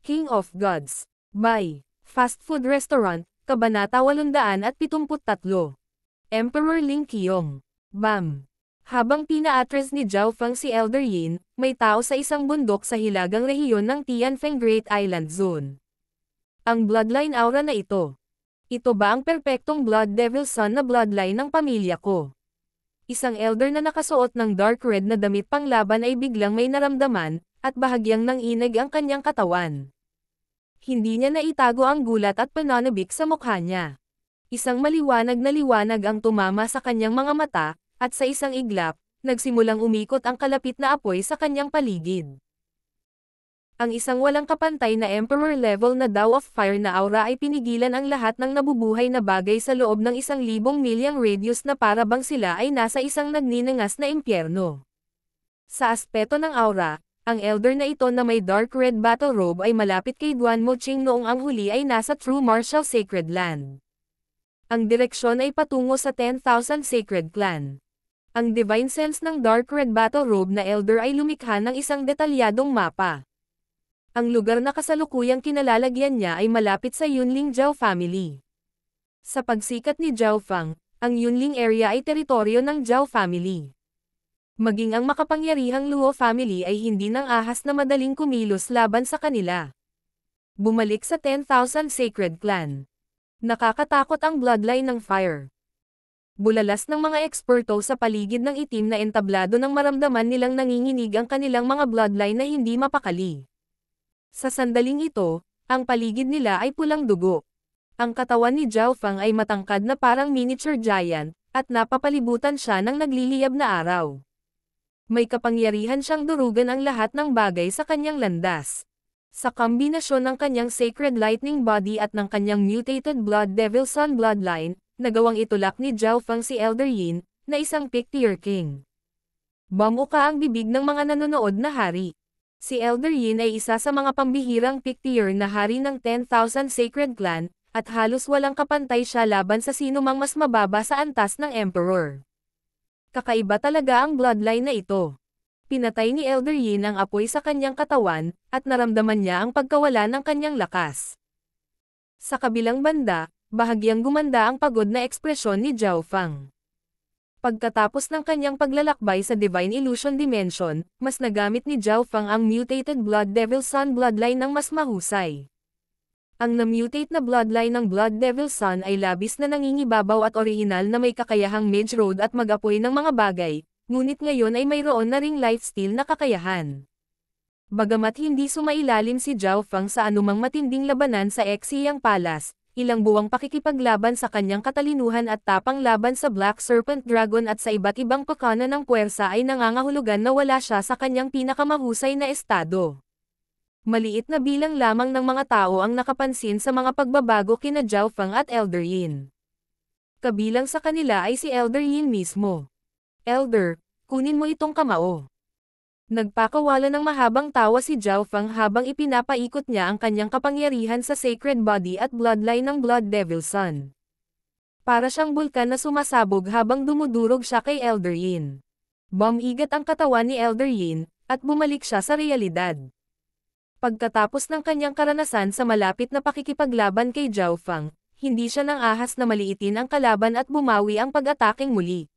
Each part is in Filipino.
King of Gods. By Fast Food Restaurant, Kabanata 873. Emperor Ling Qiong. Bam. Habang pina-address ni Zhao Feng si Elder Yin, may tao sa isang bundok sa hilagang rehiyon ng Tianfeng Great Island Zone. Ang bloodline aura na ito. Ito ba ang perpektong Blood Devil Son na bloodline ng pamilya ko? Isang elder na nakasuot ng dark red na damit panglaban ay biglang may naramdaman, at bahagyang nanginig ang kanyang katawan. Hindi niya naitago ang gulat at pananabik sa mukha niya. Isang maliwanag na liwanag ang tumama sa kanyang mga mata, at sa isang iglap, nagsimulang umikot ang kalapit na apoy sa kanyang paligid. Ang isang walang kapantay na Emperor level na Dao of Fire na aura ay pinigilan ang lahat ng nabubuhay na bagay sa loob ng 1,000 milyang radius na para bang sila ay nasa isang nagninangas na impyerno. Sa aspeto ng aura, ang elder na ito na may dark red battle robe ay malapit kay Duan Moqing noong ang huli ay nasa True Martial Sacred Land. Ang direksyon ay patungo sa 10,000 Sacred Clan. Ang divine sense ng dark red battle robe na elder ay lumikha ng isang detalyadong mapa. Ang lugar na kasalukuyang kinalalagyan niya ay malapit sa Yunling Zhao family. Sa pagsikat ni Zhao Feng, ang Yunling area ay teritoryo ng Zhao family. Maging ang makapangyarihang Luo family ay hindi nang ahas na madaling kumilos laban sa kanila. Bumalik sa 10,000 Sacred Clan. Nakakatakot ang bloodline ng fire. Bulalas ng mga eksperto sa paligid ng itim na entablado nang maramdaman nilang nanginginig ang kanilang mga bloodline na hindi mapakali. Sa sandaling ito, ang paligid nila ay pulang dugo. Ang katawan ni Zhao Feng ay matangkad na parang miniature giant, at napapalibutan siya ng nagliliyab na araw. May kapangyarihan siyang durugan ang lahat ng bagay sa kanyang landas. Sa kombinasyon ng kanyang Sacred Lightning Body at ng kanyang mutated Blood Devil Son bloodline, nagawang itulak ni Zhao Feng si Elder Yin, na isang Pick-tier King. Bamuka ang bibig ng mga nanonood na hari. Si Elder Yin ay isa sa mga pambihirang Pick-tier na hari ng 10,000 Sacred Clan, at halos walang kapantay siya laban sa sinumang mas mababa sa antas ng Emperor. Kakaiba talaga ang bloodline na ito. Pinatay ni Elder Yin ang apoy sa kanyang katawan, at naramdaman niya ang pagkawala ng kanyang lakas. Sa kabilang banda, bahagyang gumanda ang pagod na ekspresyon ni Zhao Feng. Pagkatapos ng kanyang paglalakbay sa Divine Illusion Dimension, mas nagamit ni Zhao Feng ang mutated Blood Devil Son bloodline ng mas mahusay. Ang na-mutate na bloodline ng Blood Devil Son ay labis na nangingibabaw at orihinal na may kakayahang mage road at mag-apoy ng mga bagay, ngunit ngayon ay mayroon na ring lifesteal na kakayahan. Bagamat hindi sumailalim si Zhao Feng sa anumang matinding labanan sa Exiyang Palace, ilang buwang pakikipaglaban sa kanyang katalinuhan at tapang laban sa Black Serpent Dragon at sa iba't ibang pakana ng puwersa ay nangangahulugan na wala siya sa kanyang pinakamahusay na estado. Maliit na bilang lamang ng mga tao ang nakapansin sa mga pagbabago kina Zhao Feng at Elder Yin. Kabilang sa kanila ay si Elder Yin mismo. Elder, kunin mo itong kamao. Nagpakawala ng mahabang tawa si Zhao Feng habang ipinapaikot niya ang kanyang kapangyarihan sa sacred body at bloodline ng Blood Devil Son. Para siyang bulkan na sumasabog habang dumudurog siya kay Elder Yin. Bumigat ang katawan ni Elder Yin, at bumalik siya sa realidad. Pagkatapos ng kanyang karanasan sa malapit na pakikipaglaban kay Zhao Feng, hindi siya nang ahas na maliitin ang kalaban at bumawi ang pag-ataking muli.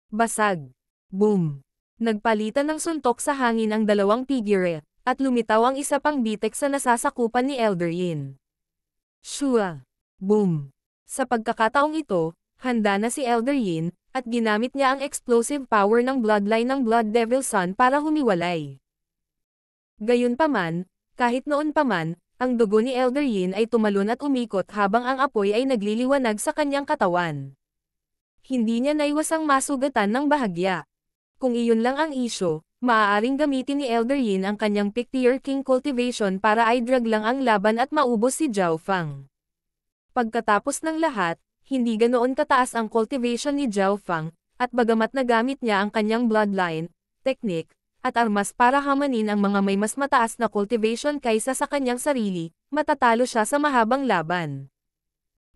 Basag. Boom. Nagpalitan ng suntok sa hangin ang dalawang figure, at lumitaw ang isa pang bitek sa nasasakupan ni Elder Yin. Shua! Boom! Sa pagkakataong ito, handa na si Elder Yin, at ginamit niya ang explosive power ng bloodline ng Blood Devil Son para humiwalay. Gayunpaman, kahit noon pa man, ang dugo ni Elder Yin ay tumalon at umikot habang ang apoy ay nagliliwanag sa kanyang katawan. Hindi niya naiwasang masugatan ng bahagya. Kung iyon lang ang isyo, maaaring gamitin ni Elder Yin ang kanyang Pick-tier King cultivation para i-drag lang ang laban at maubos si Zhao Feng. Pagkatapos ng lahat, hindi ganoon kataas ang cultivation ni Zhao Feng, at bagamat nagamit niya ang kanyang bloodline, technique, at armas para hamanin ang mga may mas mataas na cultivation kaysa sa kanyang sarili, matatalo siya sa mahabang laban.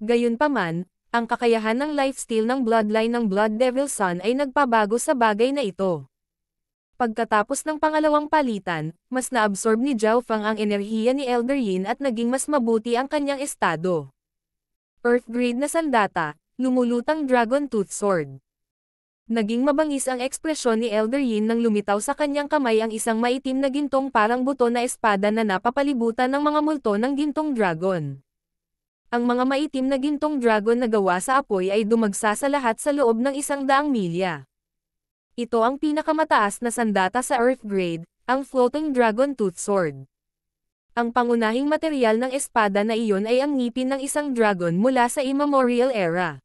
Gayunpaman, ang kakayahan ng lifesteal ng bloodline ng Blood Devil Son ay nagpabago sa bagay na ito. Pagkatapos ng pangalawang palitan, mas naabsorb ni Zhao Fang ang enerhiya ni Elder Yin at naging mas mabuti ang kanyang estado. Earth grade na sandata, lumulutang Dragon Tooth Sword. Naging mabangis ang ekspresyon ni Elder Yin nang lumitaw sa kanyang kamay ang isang maitim na gintong parang buto na espada na napapalibutan ng mga multo ng gintong dragon. Ang mga maitim na gintong dragon na gawa sa apoy ay dumagsa sa lahat sa loob ng 100 milya. Ito ang pinakamataas na sandata sa Earth Grade, ang Floating Dragon Tooth Sword. Ang pangunahing material ng espada na iyon ay ang ngipin ng isang dragon mula sa immemorial era.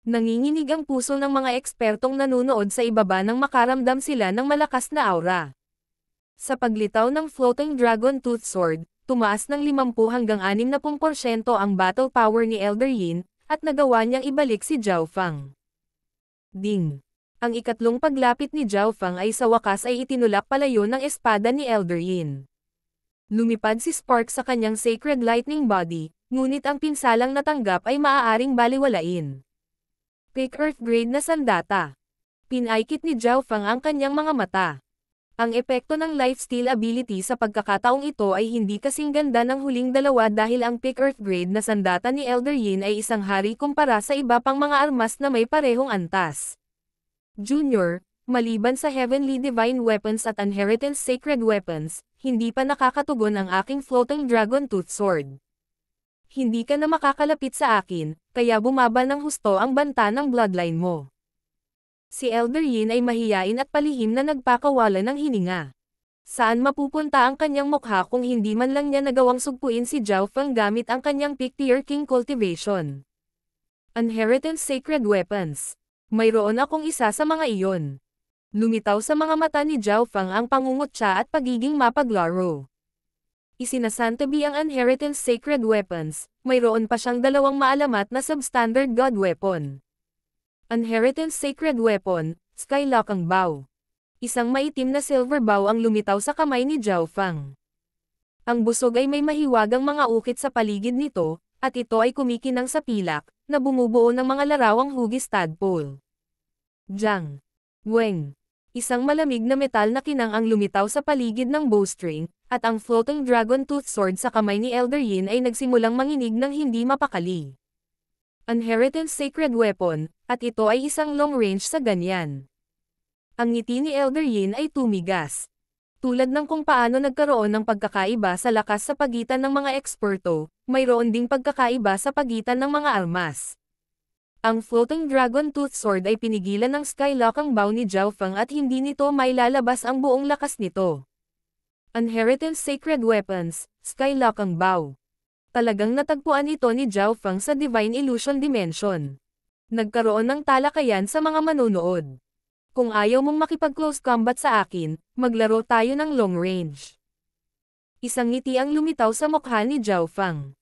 Nanginginig ang puso ng mga ekspertong nanunood sa ibaba nang makaramdam sila ng malakas na aura. Sa paglitaw ng Floating Dragon Tooth Sword, tumaas ng 50 hanggang 60% ang battle power ni Elder Yin, at nagawa niyang ibalik si Zhao Fang. Ding! Ang ikatlong paglapit ni Zhao Fang ay sa wakas ay itinulak palayo ng espada ni Elder Yin. Lumipad si Spark sa kanyang Sacred Lightning Body, ngunit ang pinsalang natanggap ay maaaring baliwalain. Pick Earth Grade na sandata. Pinaikit ni Zhao Fang ang kanyang mga mata. Ang epekto ng lifesteal ability sa pagkakataong ito ay hindi kasing ganda ng huling dalawa dahil ang Pick Earth Grade na sandata ni Elder Yin ay isang hari kumpara sa iba pang mga armas na may parehong antas. Junior, maliban sa Heavenly Divine Weapons at Inheritance Sacred Weapons, hindi pa nakakatugon ang aking Floating Dragon Tooth Sword. Hindi ka na makakalapit sa akin, kaya bumaba ng husto ang banta ng bloodline mo. Si Elder Yin ay mahiyain at palihim na nagpakawala ng hininga. Saan mapupunta ang kanyang mukha kung hindi man lang niya nagawang sugpuin si Zhao Fang gamit ang kanyang Pick-tier King Cultivation? Inheritance Sacred Weapons. Mayroon akong isa sa mga iyon. Lumitaw sa mga mata ni Zhao Fang ang pangungutya at pagiging mapaglaro. Isinasantabi ang Inheritance Sacred Weapons, mayroon pa siyang dalawang maalamat na substandard God Weapon. Inheritance Sacred Weapon, Skylocking Bow. Isang maitim na silver bow ang lumitaw sa kamay ni Zhao Fang. Ang busog ay may mahiwagang mga ukit sa paligid nito, at ito ay kumikinang sa pilak, na bumubuo ng mga larawang hugis tadpole. Jiang Weng. Isang malamig na metal na kinang ang lumitaw sa paligid ng bowstring, at ang Floating Dragon Tooth Sword sa kamay ni Elder Yin ay nagsimulang manginig ng hindi mapakali. Inheritance Sacred Weapon, at ito ay isang long range sa ganyan. Ang ngiti ni Elder Yin ay tumigas. Tulad ng kung paano nagkaroon ng pagkakaiba sa lakas sa pagitan ng mga eksperto, mayroon ding pagkakaiba sa pagitan ng mga armas. Ang Floating Dragon Tooth Sword ay pinigilan ng Skylocking Bow ni Zhao Fang at hindi nito mailalabas ang buong lakas nito. Inheritance Sacred Weapons, Skylocking Bow. Talagang natagpuan ito ni Zhao Fang sa Divine Illusion Dimension. Nagkaroon ng talakayan sa mga manonood. Kung ayaw mong makipag-close combat sa akin, maglaro tayo ng long range. Isang ngiti ang lumitaw sa mukha ni Zhao Fang.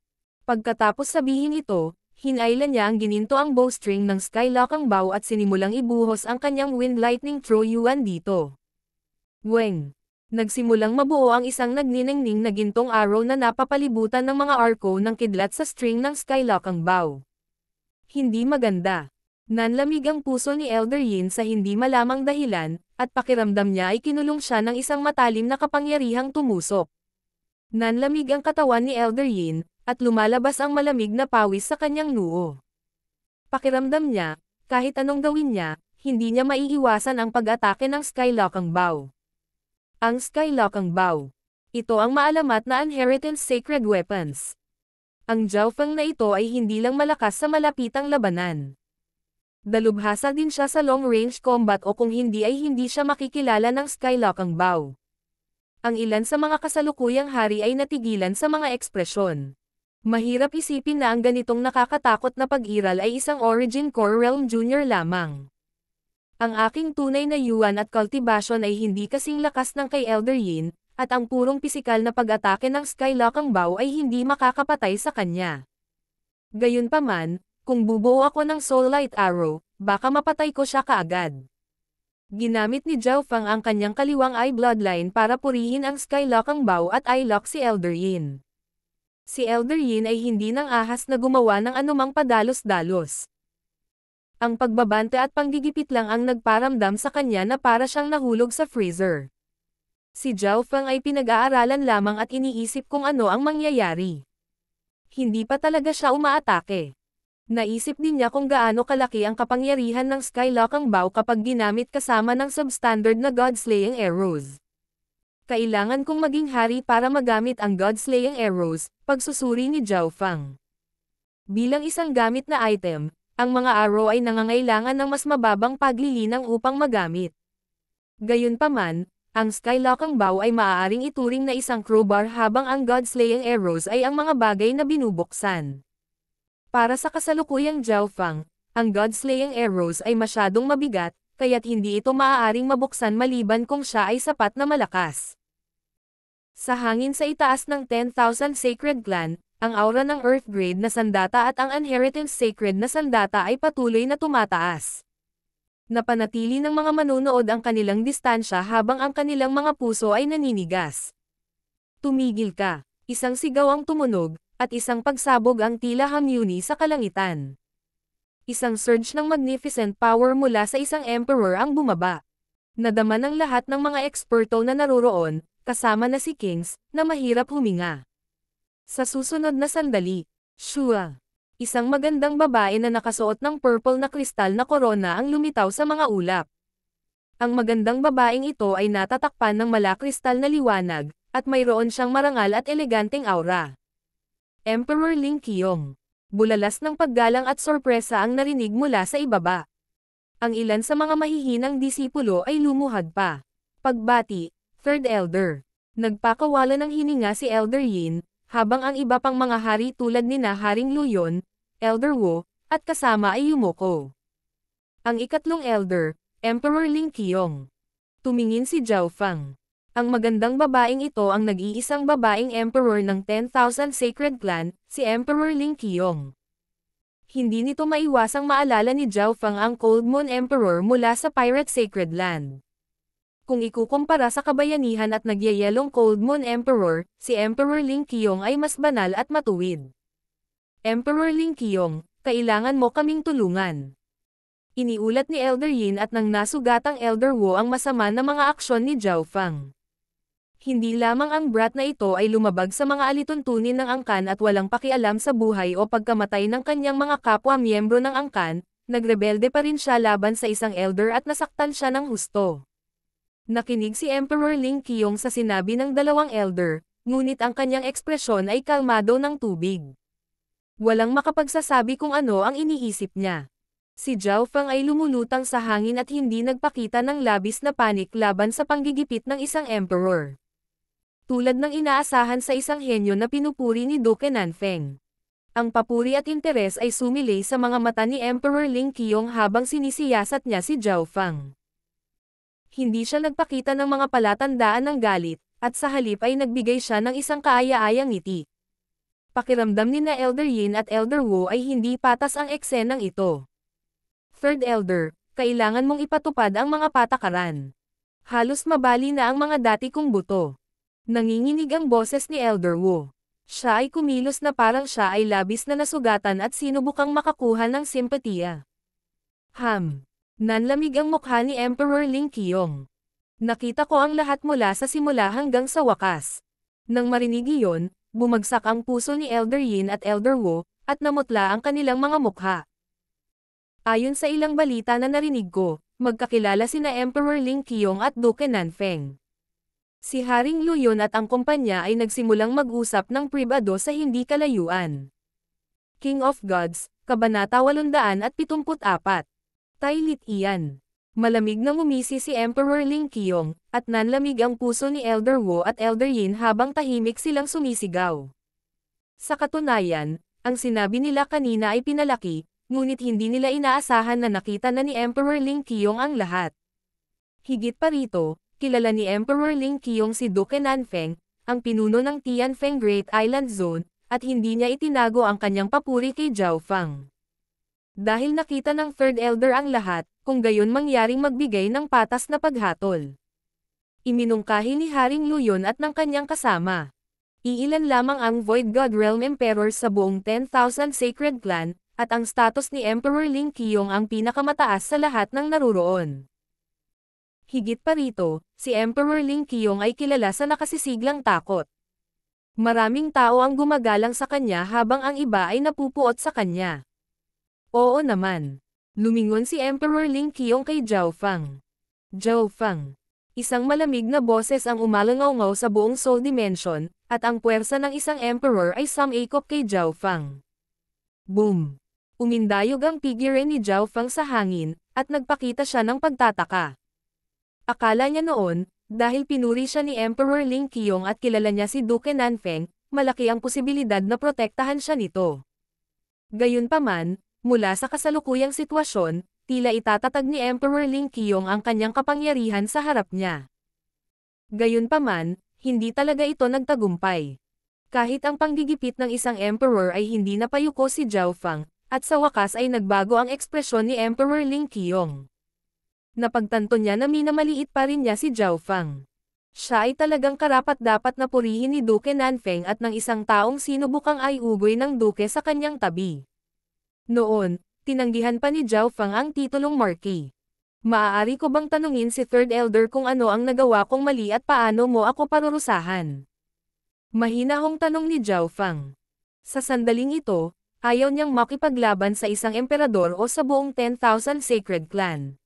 Pagkatapos sabihin ito, hinailan niya ang gininto ang bowstring ng Skylocking Bow at sinimulang ibuhos ang kanyang Wind Lightning Throw Yuan dito. Weng. Nagsimulang mabuo ang isang nagniningning na gintong arrow na napapalibutan ng mga arco ng kidlat sa string ng Skylocking Bow. Hindi maganda. Nanlamig ang puso ni Elder Yin sa hindi malamang dahilan, at pakiramdam niya ay kinulong siya ng isang matalim na kapangyarihang tumusok. Nanlamig ang katawan ni Elder Yin, at lumalabas ang malamig na pawis sa kanyang noo. Pakiramdam niya, kahit anong gawin niya, hindi niya maiiwasan ang pag-atake ng Skylocking Bow. Ang Skylocking Bow. Ito ang maalamat na Inheritance Sacred Weapons. Ang Zhao Fang na ito ay hindi lang malakas sa malapitang labanan. Dalubhasa din siya sa long-range combat o kung hindi ay hindi siya makikilala ng Skylocking Bow. Ang ilan sa mga kasalukuyang hari ay natigilan sa mga ekspresyon. Mahirap isipin na ang ganitong nakakatakot na pag-iral ay isang Origin Core Realm Junior lamang. Ang aking tunay na yuan at cultivation ay hindi kasing lakas ng kay Elder Yin, at ang purong pisikal na pag-atake ng Skylocking Bow ay hindi makakapatay sa kanya. Gayunpaman, kung bubuo ako ng Soul Light Arrow, baka mapatay ko siya kaagad. Ginamit ni Zhao Fang ang kanyang kaliwang eye bloodline para purihin ang Skylocking Bow at eye-lock si Elder Yin. Si Elder Yin ay hindi nang ahas na gumawa ng anumang padalos-dalos. Ang pagbabanta at panggigipit lang ang nagparamdam sa kanya na para siyang nahulog sa freezer. Si Zhao Feng ay pinag-aaralan lamang at iniisip kung ano ang mangyayari. Hindi pa talaga siya umaatake. Naisip din niya kung gaano kalaki ang kapangyarihan ng Skylocking Bow kapag ginamit kasama ng substandard na God-slaying arrows. Kailangan kong maging hari para magamit ang God-slaying arrows, pagsusuri ni Zhao Feng. Bilang isang gamit na item, ang mga arrow ay nangangailangan ng mas mababang paglilinang upang magamit. Gayunpaman, ang Skylocking Bow ay maaaring ituring na isang crowbar habang ang God-slaying arrows ay ang mga bagay na binubuksan. Para sa kasalukuyang Zhao Feng, ang God-slaying arrows ay masyadong mabigat, kaya't hindi ito maaaring mabuksan maliban kung siya ay sapat na malakas. Sa hangin sa itaas ng 10,000 Sacred Clan, ang aura ng Earth Grade na sandata at ang Inheritance Sacred na sandata ay patuloy na tumataas. Napanatili ng mga manonood ang kanilang distansya habang ang kanilang mga puso ay naninigas. Tumigil ka! Isang sigaw ang tumunog, at isang pagsabog ang tila hamyuni sa kalangitan. Isang surge ng magnificent power mula sa isang emperor ang bumaba. Nadama ng lahat ng mga eksperto na naroroon, kasama na si Kings, na mahirap huminga. Sa susunod na sandali, Shua, isang magandang babae na nakasuot ng purple na kristal na korona ang lumitaw sa mga ulap. Ang magandang babaeng ito ay natatakpan ng malakristal na liwanag, at mayroon siyang marangal at eleganteng aura. Emperor Ling Qiong. Bulalas ng paggalang at sorpresa ang narinig mula sa ibaba. Ang ilan sa mga mahihinang disipulo ay lumuhad pa. Pagbati, Third Elder. Nagpakawala ng hininga si Elder Yin, habang ang iba pang mga hari tulad nina Haring Luyon, Elder Wu, at kasama ay yumuko. Ang ikatlong Elder, Emperor Ling Qiong. Tumingin si Zhao Feng. Ang magandang babaeng ito ang nag-iisang babaeng emperor ng 10,000 Sacred Clan, si Emperor Ling Qiong. Hindi nito maiwasang maalala ni Zhao Feng ang Cold Moon Emperor mula sa Pirate Sacred Land. Kung ikukumpara sa kabayanihan at nagyayelong Cold Moon Emperor, si Emperor Ling Qiong ay mas banal at matuwid. Emperor Ling Qiong, kailangan mo kaming tulungan. Iniulat ni Elder Yin at ng nasugatang Elder Wu ang masama na mga aksyon ni Zhao Feng. Hindi lamang ang brat na ito ay lumabag sa mga alituntunin ng angkan at walang pakialam sa buhay o pagkamatay ng kanyang mga kapwa-miyembro ng angkan, nagrebelde pa rin siya laban sa isang elder at nasaktan siya ng husto. Nakinig si Emperor Ling Qiong sa sinabi ng dalawang elder, ngunit ang kanyang ekspresyon ay kalmado ng tubig. Walang makapagsasabi kung ano ang iniisip niya. Si Zhao Feng ay lumulutang sa hangin at hindi nagpakita ng labis na panik laban sa panggigipit ng isang emperor. Tulad ng inaasahan sa isang henyo na pinupuri ni Duke Nanfeng. Ang papuri at interes ay sumilay sa mga mata ni Emperor Ling Qiong habang sinisiyasat niya si Zhao Feng. Hindi siya nagpakita ng mga palatandaan ng galit, at sa halip ay nagbigay siya ng isang kaaya-ayang ngiti. Pakiramdam ni na Elder Yin at Elder Wu ay hindi patas ang eksenang ito. Third Elder, kailangan mong ipatupad ang mga patakaran. Halos mabali na ang mga dati kong buto. Nanginginig ang boses ni Elder Wu. Siya ay kumilos na parang siya ay labis na nasugatan at sinubukang makakuha ng simpatiya. Nanlamig ang mukha ni Emperor Ling Qiong. Nakita ko ang lahat mula sa simula hanggang sa wakas. Nang marinig iyon, bumagsak ang puso ni Elder Yin at Elder Wu, at namutla ang kanilang mga mukha. Ayon sa ilang balita na narinig ko, magkakilala sina Emperor Ling Qiong at Duke Nanfeng. Si Haring Luyon at ang kumpanya ay nagsimulang mag-usap ng pribado sa hindi kalayuan. King of Gods, Kabanata 874. Tailit iyan. Malamig na ngumisi si Emperor Ling Qiong, at nanlamig ang puso ni Elder Wu at Elder Yin habang tahimik silang sumisigaw. Sa katunayan, ang sinabi nila kanina ay pinalaki, ngunit hindi nila inaasahan na nakita na ni Emperor Ling Qiong ang lahat. Higit pa rito, kilala ni Emperor Ling Qiong si Duke Nanfeng, ang pinuno ng Tianfeng Great Island Zone, at hindi niya itinago ang kanyang papuri kay Zhao Feng. Dahil nakita ng Third Elder ang lahat, kung gayon mangyaring magbigay ng patas na paghatol. Iminungkahi ni Haring Luyon at ng kanyang kasama. Iilan lamang ang Void God Realm Emperors sa buong 10,000 Sacred Clan, at ang status ni Emperor Ling Qiong ang pinakamataas sa lahat ng naruroon. Higit pa rito, si Emperor Ling Qiong ay kilala sa nakasisiglang takot. Maraming tao ang gumagalang sa kanya habang ang iba ay napupuot sa kanya. Oo naman. Lumingon si Emperor Ling Qiong kay Zhao Fang. Zhao Fang. Isang malamig na boses ang umalangaw-ngaw sa buong Soul Dimension, at ang puwersa ng isang Emperor ay sumakop kay Zhao Fang. Boom! Umindayog ang figure ni Zhao Fang sa hangin, at nagpakita siya ng pagtataka. Akala niya noon, dahil pinuri siya ni Emperor Ling Qiong at kilala niya si Duke Nanfeng, malaki ang posibilidad na protektahan siya nito. Gayunpaman, mula sa kasalukuyang sitwasyon, tila itatatag ni Emperor Ling Qiong ang kanyang kapangyarihan sa harap niya. Gayunpaman, hindi talaga ito nagtagumpay. Kahit ang panggigipit ng isang emperor ay hindi napayuko si Zhao Fang, at sa wakas ay nagbago ang ekspresyon ni Emperor Ling Qiong. Napagtanto niya na minamaliit pa rin niya si Zhao Fang. Siya ay talagang karapat-dapat na purihin ni Duke Nanfeng at ng isang taong sinubukang ay ugoy ng Duke sa kanyang tabi. Noon, tinanggihan pa ni Zhao Fang ang titulong Marquis. Maaari ko bang tanungin si Third Elder kung ano ang nagawa kong mali at paano mo ako parurusahan? Mahinahong tanong ni Zhao Fang. Sa sandaling ito, ayaw niyang makipaglaban sa isang emperador o sa buong 10,000 Sacred Clan.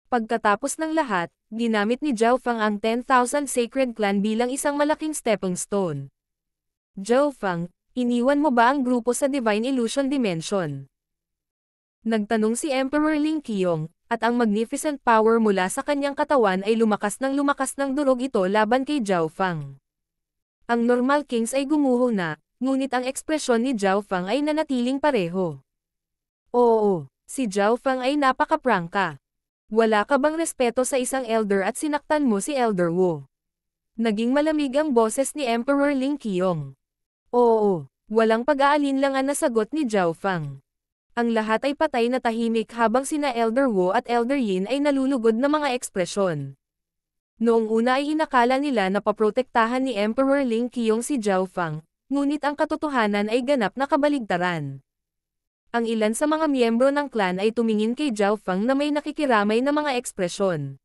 Pagkatapos ng lahat, ginamit ni Zhao Fang ang 10,000 Sacred Clan bilang isang malaking stepping stone. Zhao Fang, iniwan mo ba ang grupo sa Divine Illusion Dimension? Nagtanong si Emperor Ling Qiong, at ang magnificent power mula sa kanyang katawan ay lumakas ng durog ito laban kay Zhao Fang. Ang normal kings ay gumuho na, ngunit ang ekspresyon ni Zhao Fang ay nanatiling pareho. Oo, si Zhao Fang ay napaka-prangka. Wala ka bang respeto sa isang elder at sinaktan mo si Elder Wu? Naging malamig ang boses ni Emperor Ling Qiong. Oo, walang pag-aalinlangan na sagot ni Zhao Fang. Ang lahat ay patay na tahimik habang sina Elder Wu at Elder Yin ay nalulugod na mga ekspresyon. Noong una ay inakala nila na paprotektahan ni Emperor Ling Qiong si Zhao Fang, ngunit ang katotohanan ay ganap na kabaligtaran. Ang ilan sa mga miyembro ng clan ay tumingin kay Zhao Fang na may nakikiramay na mga ekspresyon.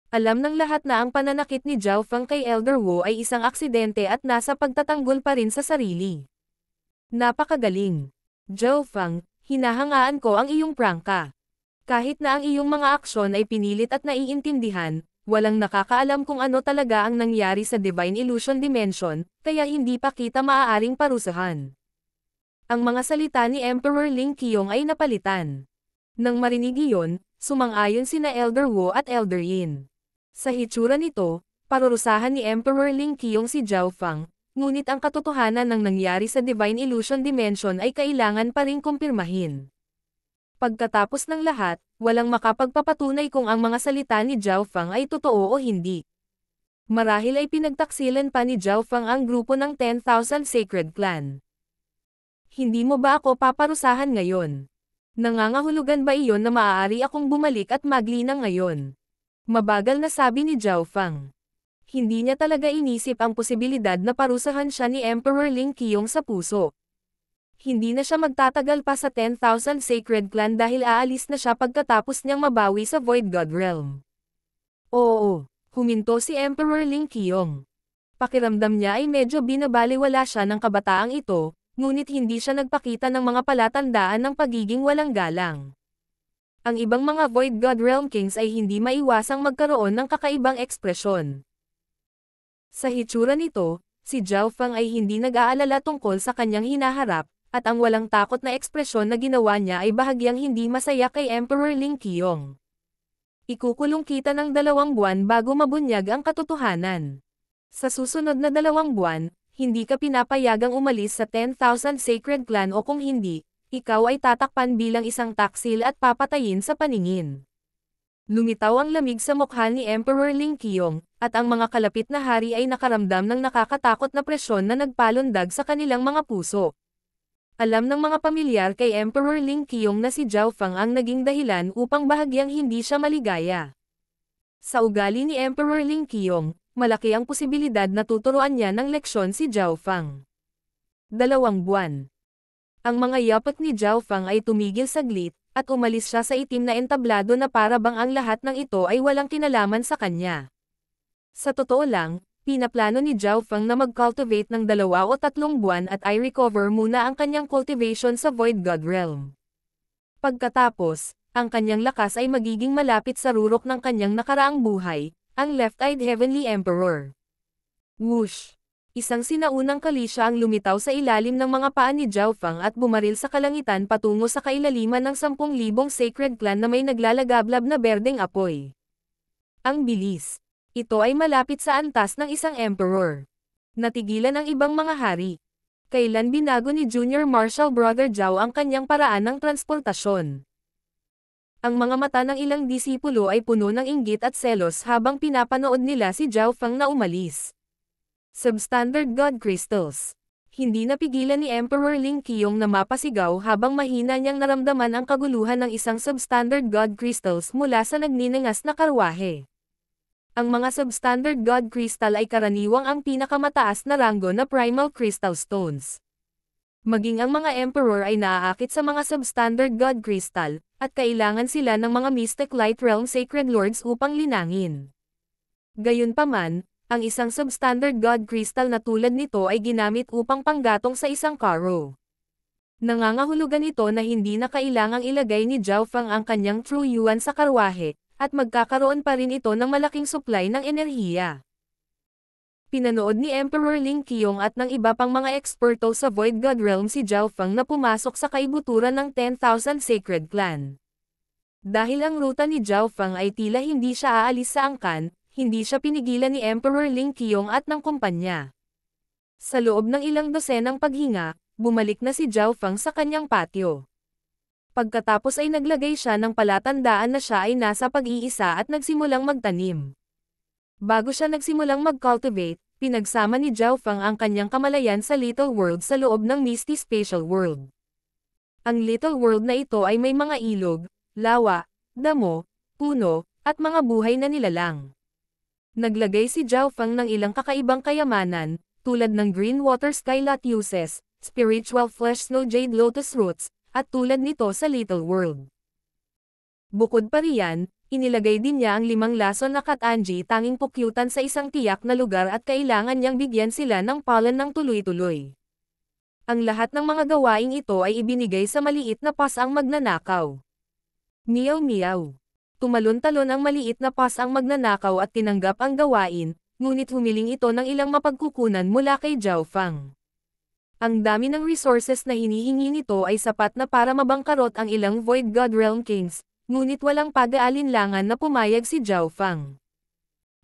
Alam ng lahat na ang pananakit ni Zhao Fang kay Elder Wu ay isang aksidente at nasa pagtatanggol pa rin sa sarili. Napakagaling. Zhao Fang, hinahangaan ko ang iyong prangka. Kahit na ang iyong mga aksyon ay pinilit at naiintindihan, walang nakakaalam kung ano talaga ang nangyari sa Divine Illusion Dimension, kaya hindi pa kita maaaring parusahan. Ang mga salita ni Emperor Ling Qiong ay napalitan. Nang marinig iyon, sumang-ayon sina Elder Wu at Elder Yin. Sa hitsura nito, parurusahan ni Emperor Ling Qiong si Zhao Fang, ngunit ang katotohanan ng nangyari sa Divine Illusion Dimension ay kailangan pa ring kumpirmahin. Pagkatapos ng lahat, walang makapagpapatunay kung ang mga salita ni Zhao Fang ay totoo o hindi. Marahil ay pinagtaksilan pa ni Zhao Fang ang grupo ng 10,000 Sacred Clan. Hindi mo ba ako paparusahan ngayon? Nangangahulugan ba iyon na maaari akong bumalik at maglinang ngayon? Mabagal na sabi ni Zhao Fang. Hindi niya talaga inisip ang posibilidad na parusahan siya ni Emperor Ling Qiong sa puso. Hindi na siya magtatagal pa sa 10,000 Sacred Clan dahil aalis na siya pagkatapos niyang mabawi sa Void God Realm. Oo, huminto si Emperor Ling Qiong. Pakiramdam niya ay medyo binabaliwala siya ng kabataang ito, ngunit hindi siya nagpakita ng mga palatandaan ng pagiging walang galang. Ang ibang mga Void God Realm Kings ay hindi maiwasang magkaroon ng kakaibang ekspresyon. Sa hitsura nito, si Zhao Fang ay hindi nag-aalala tungkol sa kanyang hinaharap, at ang walang takot na ekspresyon na ginawa niya ay bahagyang hindi masaya kay Emperor Ling Qiong. Ikukulong kita ng 2 buwan bago mabunyag ang katotohanan. Sa susunod na 2 buwan, hindi ka pinapayagang umalis sa 10,000 Sacred Clan o kung hindi, ikaw ay tatakpan bilang isang taksil at papatayin sa paningin. Lumitaw ang lamig sa mukha ni Emperor Ling Qiong, at ang mga kalapit na hari ay nakaramdam ng nakakatakot na presyon na nagpalundag sa kanilang mga puso. Alam ng mga pamilyar kay Emperor Ling Qiong na si Zhao Fang ang naging dahilan upang bahagyang hindi siya maligaya. Sa ugali ni Emperor Ling Qiong, malaki ang posibilidad na tuturuan niya ng leksyon si Zhao Fang. 2 buwan. Ang mga yapak ni Zhao Fang ay tumigil saglit, at umalis siya sa itim na entablado na para bang ang lahat ng ito ay walang kinalaman sa kanya. Sa totoo lang, pinaplano ni Zhao Fang na mag-cultivate ng 2 o 3 buwan at i-recover muna ang kanyang cultivation sa Void God Realm. Pagkatapos, ang kanyang lakas ay magiging malapit sa rurok ng kanyang nakaraang buhay, ang Left-Eyed Heavenly Emperor. Whoosh! Isang sinaunang kalisya ang lumitaw sa ilalim ng mga paa ni Zhao Fang at bumaril sa kalangitan patungo sa kailaliman ng 10,000 sacred clan na may naglalagablab na berdeng apoy. Ang bilis! Ito ay malapit sa antas ng isang emperor. Natigilan ang ibang mga hari. Kailan binago ni Junior Marshal Brother Zhao ang kanyang paraan ng transportasyon? Ang mga mata ng ilang disipulo ay puno ng inggit at selos habang pinapanood nila si Zhao Fang na umalis. Substandard God Crystals. Hindi napigilan ni Emperor Ling Qiong na mapasigaw habang mahina niyang naramdaman ang kaguluhan ng isang Substandard God Crystals mula sa nagniningas na karwahe. Ang mga Substandard God Crystal ay karaniwang ang pinakamataas na ranggo na Primal Crystal Stones. Maging ang mga Emperor ay naaakit sa mga Substandard God Crystal, at kailangan sila ng mga Mystic Light Realm Sacred Lords upang linangin. Gayunpaman, ang isang Substandard God Crystal na tulad nito ay ginamit upang panggatong sa isang karo. Nangangahulugan ito na hindi na kailangang ilagay ni Zhao Fang ang kanyang True Yuan sa karwahe, at magkakaroon pa rin ito ng malaking supply ng enerhiya. Pinanood ni Emperor Ling Qiong at ng iba pang mga eksperto sa Void God Realm si Zhao Fang na pumasok sa kaibuturan ng 10,000 Sacred Clan. Dahil ang ruta ni Zhao Fang ay tila hindi siya aalis sa angkan, hindi siya pinigilan ni Emperor Ling Qiong at ng kumpanya. Sa loob ng ilang dosenang paghinga, bumalik na si Zhao Fang sa kanyang patio. Pagkatapos ay naglagay siya ng palatandaan na siya ay nasa pag-iisa at nagsimulang magtanim. Bago siya nagsimulang mag-cultivate, pinagsama ni Zhao Fang ang kanyang kamalayan sa Little World sa loob ng Misty Spatial World. Ang Little World na ito ay may mga ilog, lawa, damo, puno, at mga buhay na nilalang. Naglagay si Zhao Fang ng ilang kakaibang kayamanan, tulad ng Green Water Sky Lotuses, Spiritual Flesh Snow Jade Lotus Roots, at tulad nito sa Little World. Bukod pa riyan, inilagay din niya ang 5 lason na Katanji tanging pukyutan sa isang tiyak na lugar at kailangan niyang bigyan sila ng pollen ng tuloy-tuloy. Ang lahat ng mga gawaing ito ay ibinigay sa maliit na pasang magnanakaw. Meow meow. Tumalon-talon ang maliit na pasang magnanakaw at tinanggap ang gawain, ngunit humiling ito ng ilang mapagkukunan mula kay Zhao Fang. Ang dami ng resources na hinihingi nito ay sapat na para mabangkarot ang ilang Void God Realm Kings, ngunit walang pag-aalinlangan na pumayag si Zhao Fang.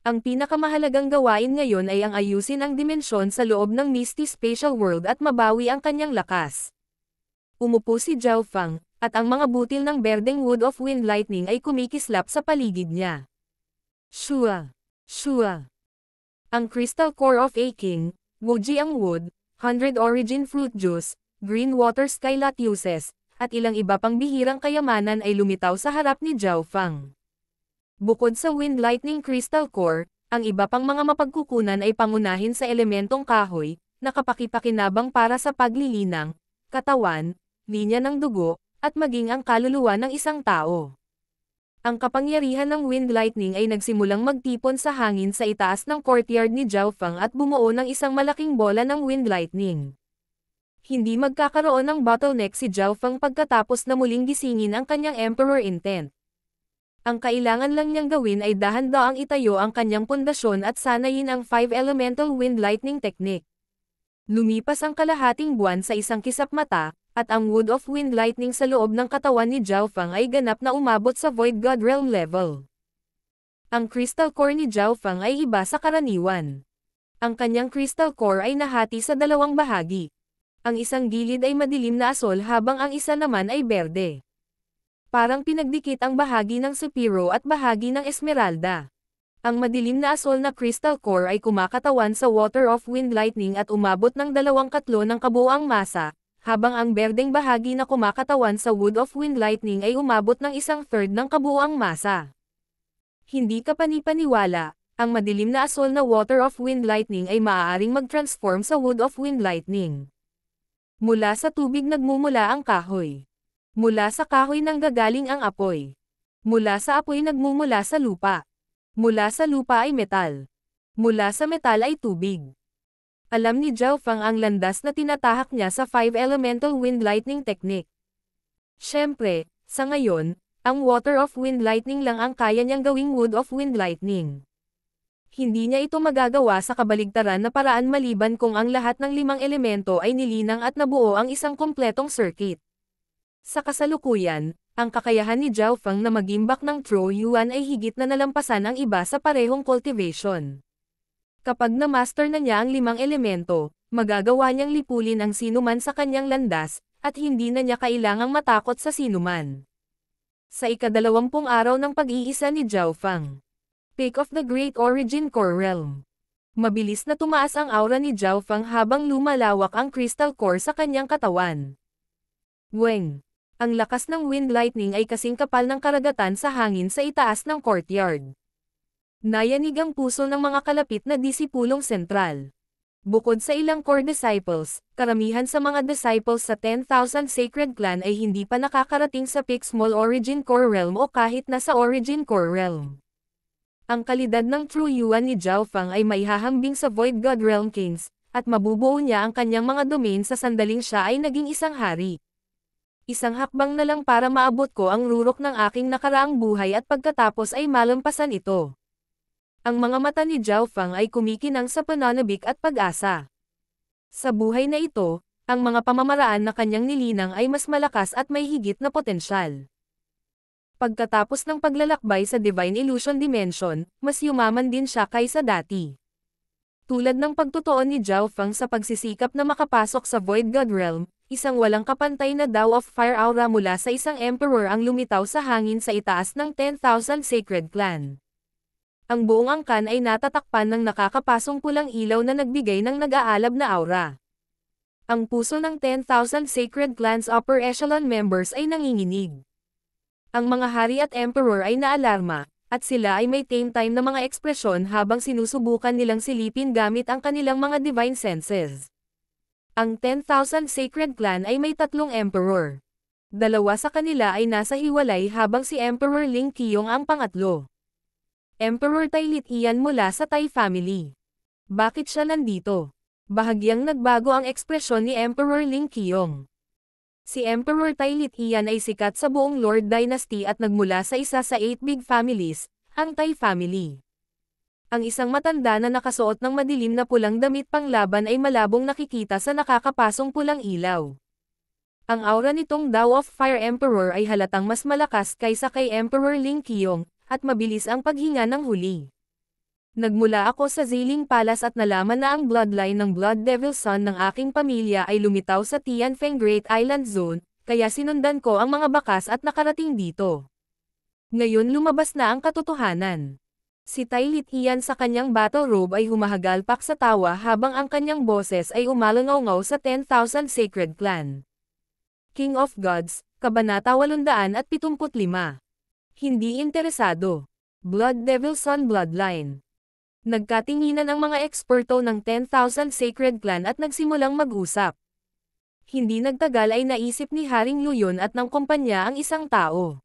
Ang pinakamahalagang gawain ngayon ay ang ayusin ang dimensyon sa loob ng Misty Spatial World at mabawi ang kanyang lakas. Umupo si Zhao Fang, at ang mga butil ng berdeng Wood of Wind Lightning ay kumikislap sa paligid niya. Shua! Shua! Ang Crystal Core of a King, Wuji ang Wood, 100 Origin Fruit Juice, Green Water Sky Lotuses, at ilang iba pang bihirang kayamanan ay lumitaw sa harap ni Zhao Fang. Bukod sa Wind Lightning Crystal Core, ang iba pang mga mapagkukunan ay pangunahin sa elementong kahoy, na kapakipakinabang para sa paglilinang, katawan, linya ng dugo, at maging ang kaluluwa ng isang tao. Ang kapangyarihan ng Wind Lightning ay nagsimulang magtipon sa hangin sa itaas ng courtyard ni Zhao Fang at bumuo ng isang malaking bola ng Wind Lightning. Hindi magkakaroon ng bottleneck si Zhao Fang pagkatapos na muling gisingin ang kanyang Emperor Intent. Ang kailangan lang niyang gawin ay dahan-daang itayo ang kanyang pundasyon at sanayin ang 5 Elemental Wind Lightning Technique. Lumipas ang kalahating buwan sa isang kisap mata, at ang Wood of Wind Lightning sa loob ng katawan ni Zhao Fang ay ganap na umabot sa Void God Realm level. Ang Crystal Core ni Zhao Fang ay iba sa karaniwan. Ang kanyang Crystal Core ay nahati sa 2 bahagi. Ang isang gilid ay madilim na asol habang ang isa naman ay berde. Parang pinagdikit ang bahagi ng Sepiro at bahagi ng Esmeralda. Ang madilim na asol na Crystal Core ay kumakatawan sa Water of Wind Lightning at umabot ng 2/3 ng kabuuang masa, habang ang berdeng bahagi na kumakatawan sa Wood of Wind Lightning ay umabot ng 1/3 ng kabuuang masa. Hindi ka panipaniwala, ang madilim na asol na Water of Wind Lightning ay maaaring mag-transform sa Wood of Wind Lightning. Mula sa tubig nagmumula ang kahoy. Mula sa kahoy nanggagaling ang apoy. Mula sa apoy nagmumula sa lupa. Mula sa lupa ay metal. Mula sa metal ay tubig. Alam ni Zhao Feng ang landas na tinatahak niya sa 5 elemental wind lightning technique. Siyempre, sa ngayon, ang water of wind lightning lang ang kaya niyang gawing wood of wind lightning. Hindi niya ito magagawa sa kabaligtaran na paraan maliban kung ang lahat ng 5 elemento ay nilinang at nabuo ang isang kompletong circuit. Sa kasalukuyan, ang kakayahan ni Zhao Feng na mag-imbak ng True Yuan ay higit na nalampasan ang iba sa parehong cultivation. Kapag na-master na niya ang 5 elemento, magagawa niyang lipulin ang sinuman sa kanyang landas, at hindi na niya kailangang matakot sa sinuman. Sa ika-20 araw ng pag-iisa ni Zhao Feng. Peak of the Great Origin Core Realm. Mabilis na tumaas ang aura ni Zhao Feng habang lumalawak ang crystal core sa kanyang katawan. Weng. Ang lakas ng wind lightning ay kasing kapal ng karagatan sa hangin sa itaas ng courtyard. Nayanig ang puso ng mga kalapit na disipulong sentral. Bukod sa ilang core disciples, karamihan sa mga disciples sa 10,000 Sacred Clan ay hindi pa nakakarating sa Peak Small Origin Core Realm o kahit na sa Origin Core Realm. Ang kalidad ng True Yuan ni Zhao Feng ay maihahambing sa Void God Realm Kings, at mabubuo niya ang kanyang mga domain sa sandaling siya ay naging isang hari. Isang hakbang na lang para maabot ko ang rurok ng aking nakaraang buhay at pagkatapos ay malampasan ito. Ang mga mata ni Zhao Feng ay kumikinang sa pananabik at pag-asa. Sa buhay na ito, ang mga pamamaraan na kanyang nilinang ay mas malakas at may higit na potensyal. Pagkatapos ng paglalakbay sa Divine Illusion Dimension, mas yumaman din siya kaysa dati. Tulad ng pagtutuon ni Zhao Feng sa pagsisikap na makapasok sa Void God Realm, isang walang kapantay na Dao of Fire aura mula sa isang Emperor ang lumitaw sa hangin sa itaas ng 10,000 Sacred Clan. Ang buong angkan ay natatakpan ng nakakapasong pulang ilaw na nagbigay ng nag-aalab na aura. Ang puso ng 10,000 Sacred Clans Upper Echelon members ay nanginginig. Ang mga hari at emperor ay naalarma, at sila ay may tame time na mga ekspresyon habang sinusubukan nilang silipin gamit ang kanilang mga divine senses. Ang 10,000 Sacred Clan ay may 3 emperor. 2 sa kanila ay nasa hiwalay habang si Emperor Ling Qiong ang pangatlo. Emperor Tai Litian mula sa Tai family. Bakit siya nandito? Bahagyang nagbago ang ekspresyon ni Emperor Ling Qiong. Si Emperor Tai Litian ay sikat sa buong Lord Dynasty at nagmula sa isa sa 8 big families, ang Tai family. Ang isang matanda na nakasuot ng madilim na pulang damit panglaban ay malabong nakikita sa nakakapasong pulang ilaw. Ang aura nitong Dao of Fire Emperor ay halatang mas malakas kaysa kay Emperor Ling Qiong, at mabilis ang paghinga ng huli. Nagmula ako sa Ziling Palace at nalaman na ang bloodline ng Blood Devil Son ng aking pamilya ay lumitaw sa Tianfeng Great Island Zone, kaya sinundan ko ang mga bakas at nakarating dito. Ngayon lumabas na ang katotohanan. Si Tai Litian sa kanyang battle robe ay humahagalpak sa tawa habang ang kanyang boses ay umalangaw sa 10,000 Sacred Clan. King of Gods, Kabanata 875. Hindi interesado. Blood Devil Son Bloodline. Nagkatinginan ang mga eksperto ng 10,000 Sacred Clan at nagsimulang mag-usap. Hindi nagtagal ay naisip ni Haring Luyon at ng kumpanya ang isang tao.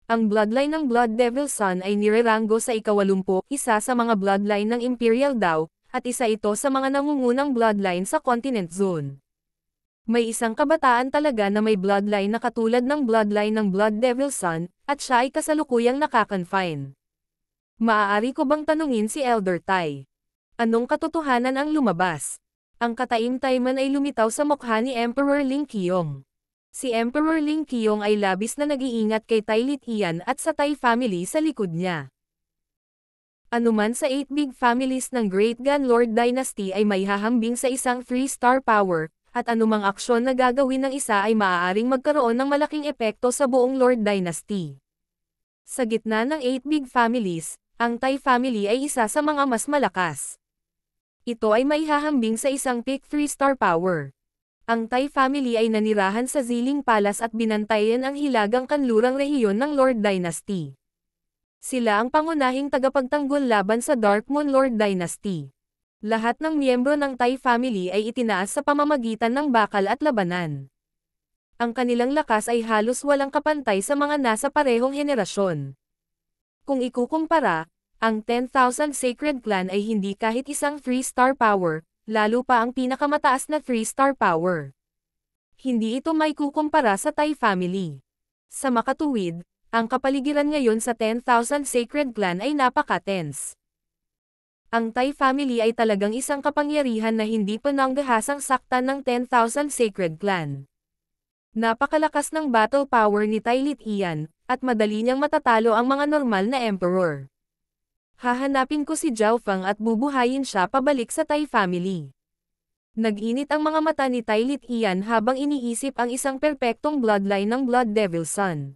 Ang bloodline ng Blood Devil Son ay nirerango sa ika-80, isa sa mga bloodline ng Imperial Dao, at isa ito sa mga nangungunang bloodline sa Continent Zone. May isang kabataan talaga na may bloodline na katulad ng bloodline ng Blood Devil Son, at siya ay kasalukuyang nakakonfine. Maaari ko bang tanungin si Elder Tai? Anong katotohanan ang lumabas? Ang kataim-taiman ay lumitaw sa mukha ni Emperor Ling Qiong. Si Emperor Ling Qiong ay labis na nag-iingat kay Tai Litian at sa Tai family sa likod niya. Anuman sa 8 big families ng Great Gun Lord Dynasty ay may hahambing sa isang 3-star power, at anumang aksyon na gagawin ng isa ay maaaring magkaroon ng malaking epekto sa buong Lord Dynasty. Sa gitna ng 8 big families, ang Tai family ay isa sa mga mas malakas. Ito ay maihahambing sa isang peak 3-star power. Ang Tai family ay nanirahan sa Ziling Palace at binantayan ang hilagang kanlurang rehiyon ng Lord Dynasty. Sila ang pangunahing tagapagtanggol laban sa Dark Moon Lord Dynasty. Lahat ng miyembro ng Tai family ay itinaas sa pamamagitan ng bakal at labanan. Ang kanilang lakas ay halos walang kapantay sa mga nasa parehong henerasyon. Kung ikukumpara, ang 10,000 Sacred Clan ay hindi kahit isang 3-star power, lalo pa ang pinakamataas na 3-star power. Hindi ito may kukumpara sa Tai family. Sa makatuwid, ang kapaligiran ngayon sa 10,000 Sacred Clan ay napaka-tense. Ang Tai family ay talagang isang kapangyarihan na hindi pananggahasang saktan ng 10,000 Sacred Clan. Napakalakas ng battle power ni Tai Litian, at madali niyang matatalo ang mga normal na emperor. Hahanapin ko si Zhao Feng at bubuhayin siya pabalik sa Tai family. Nag-init ang mga mata ni Tai Litian habang iniisip ang isang perpektong bloodline ng Blood Devil Son.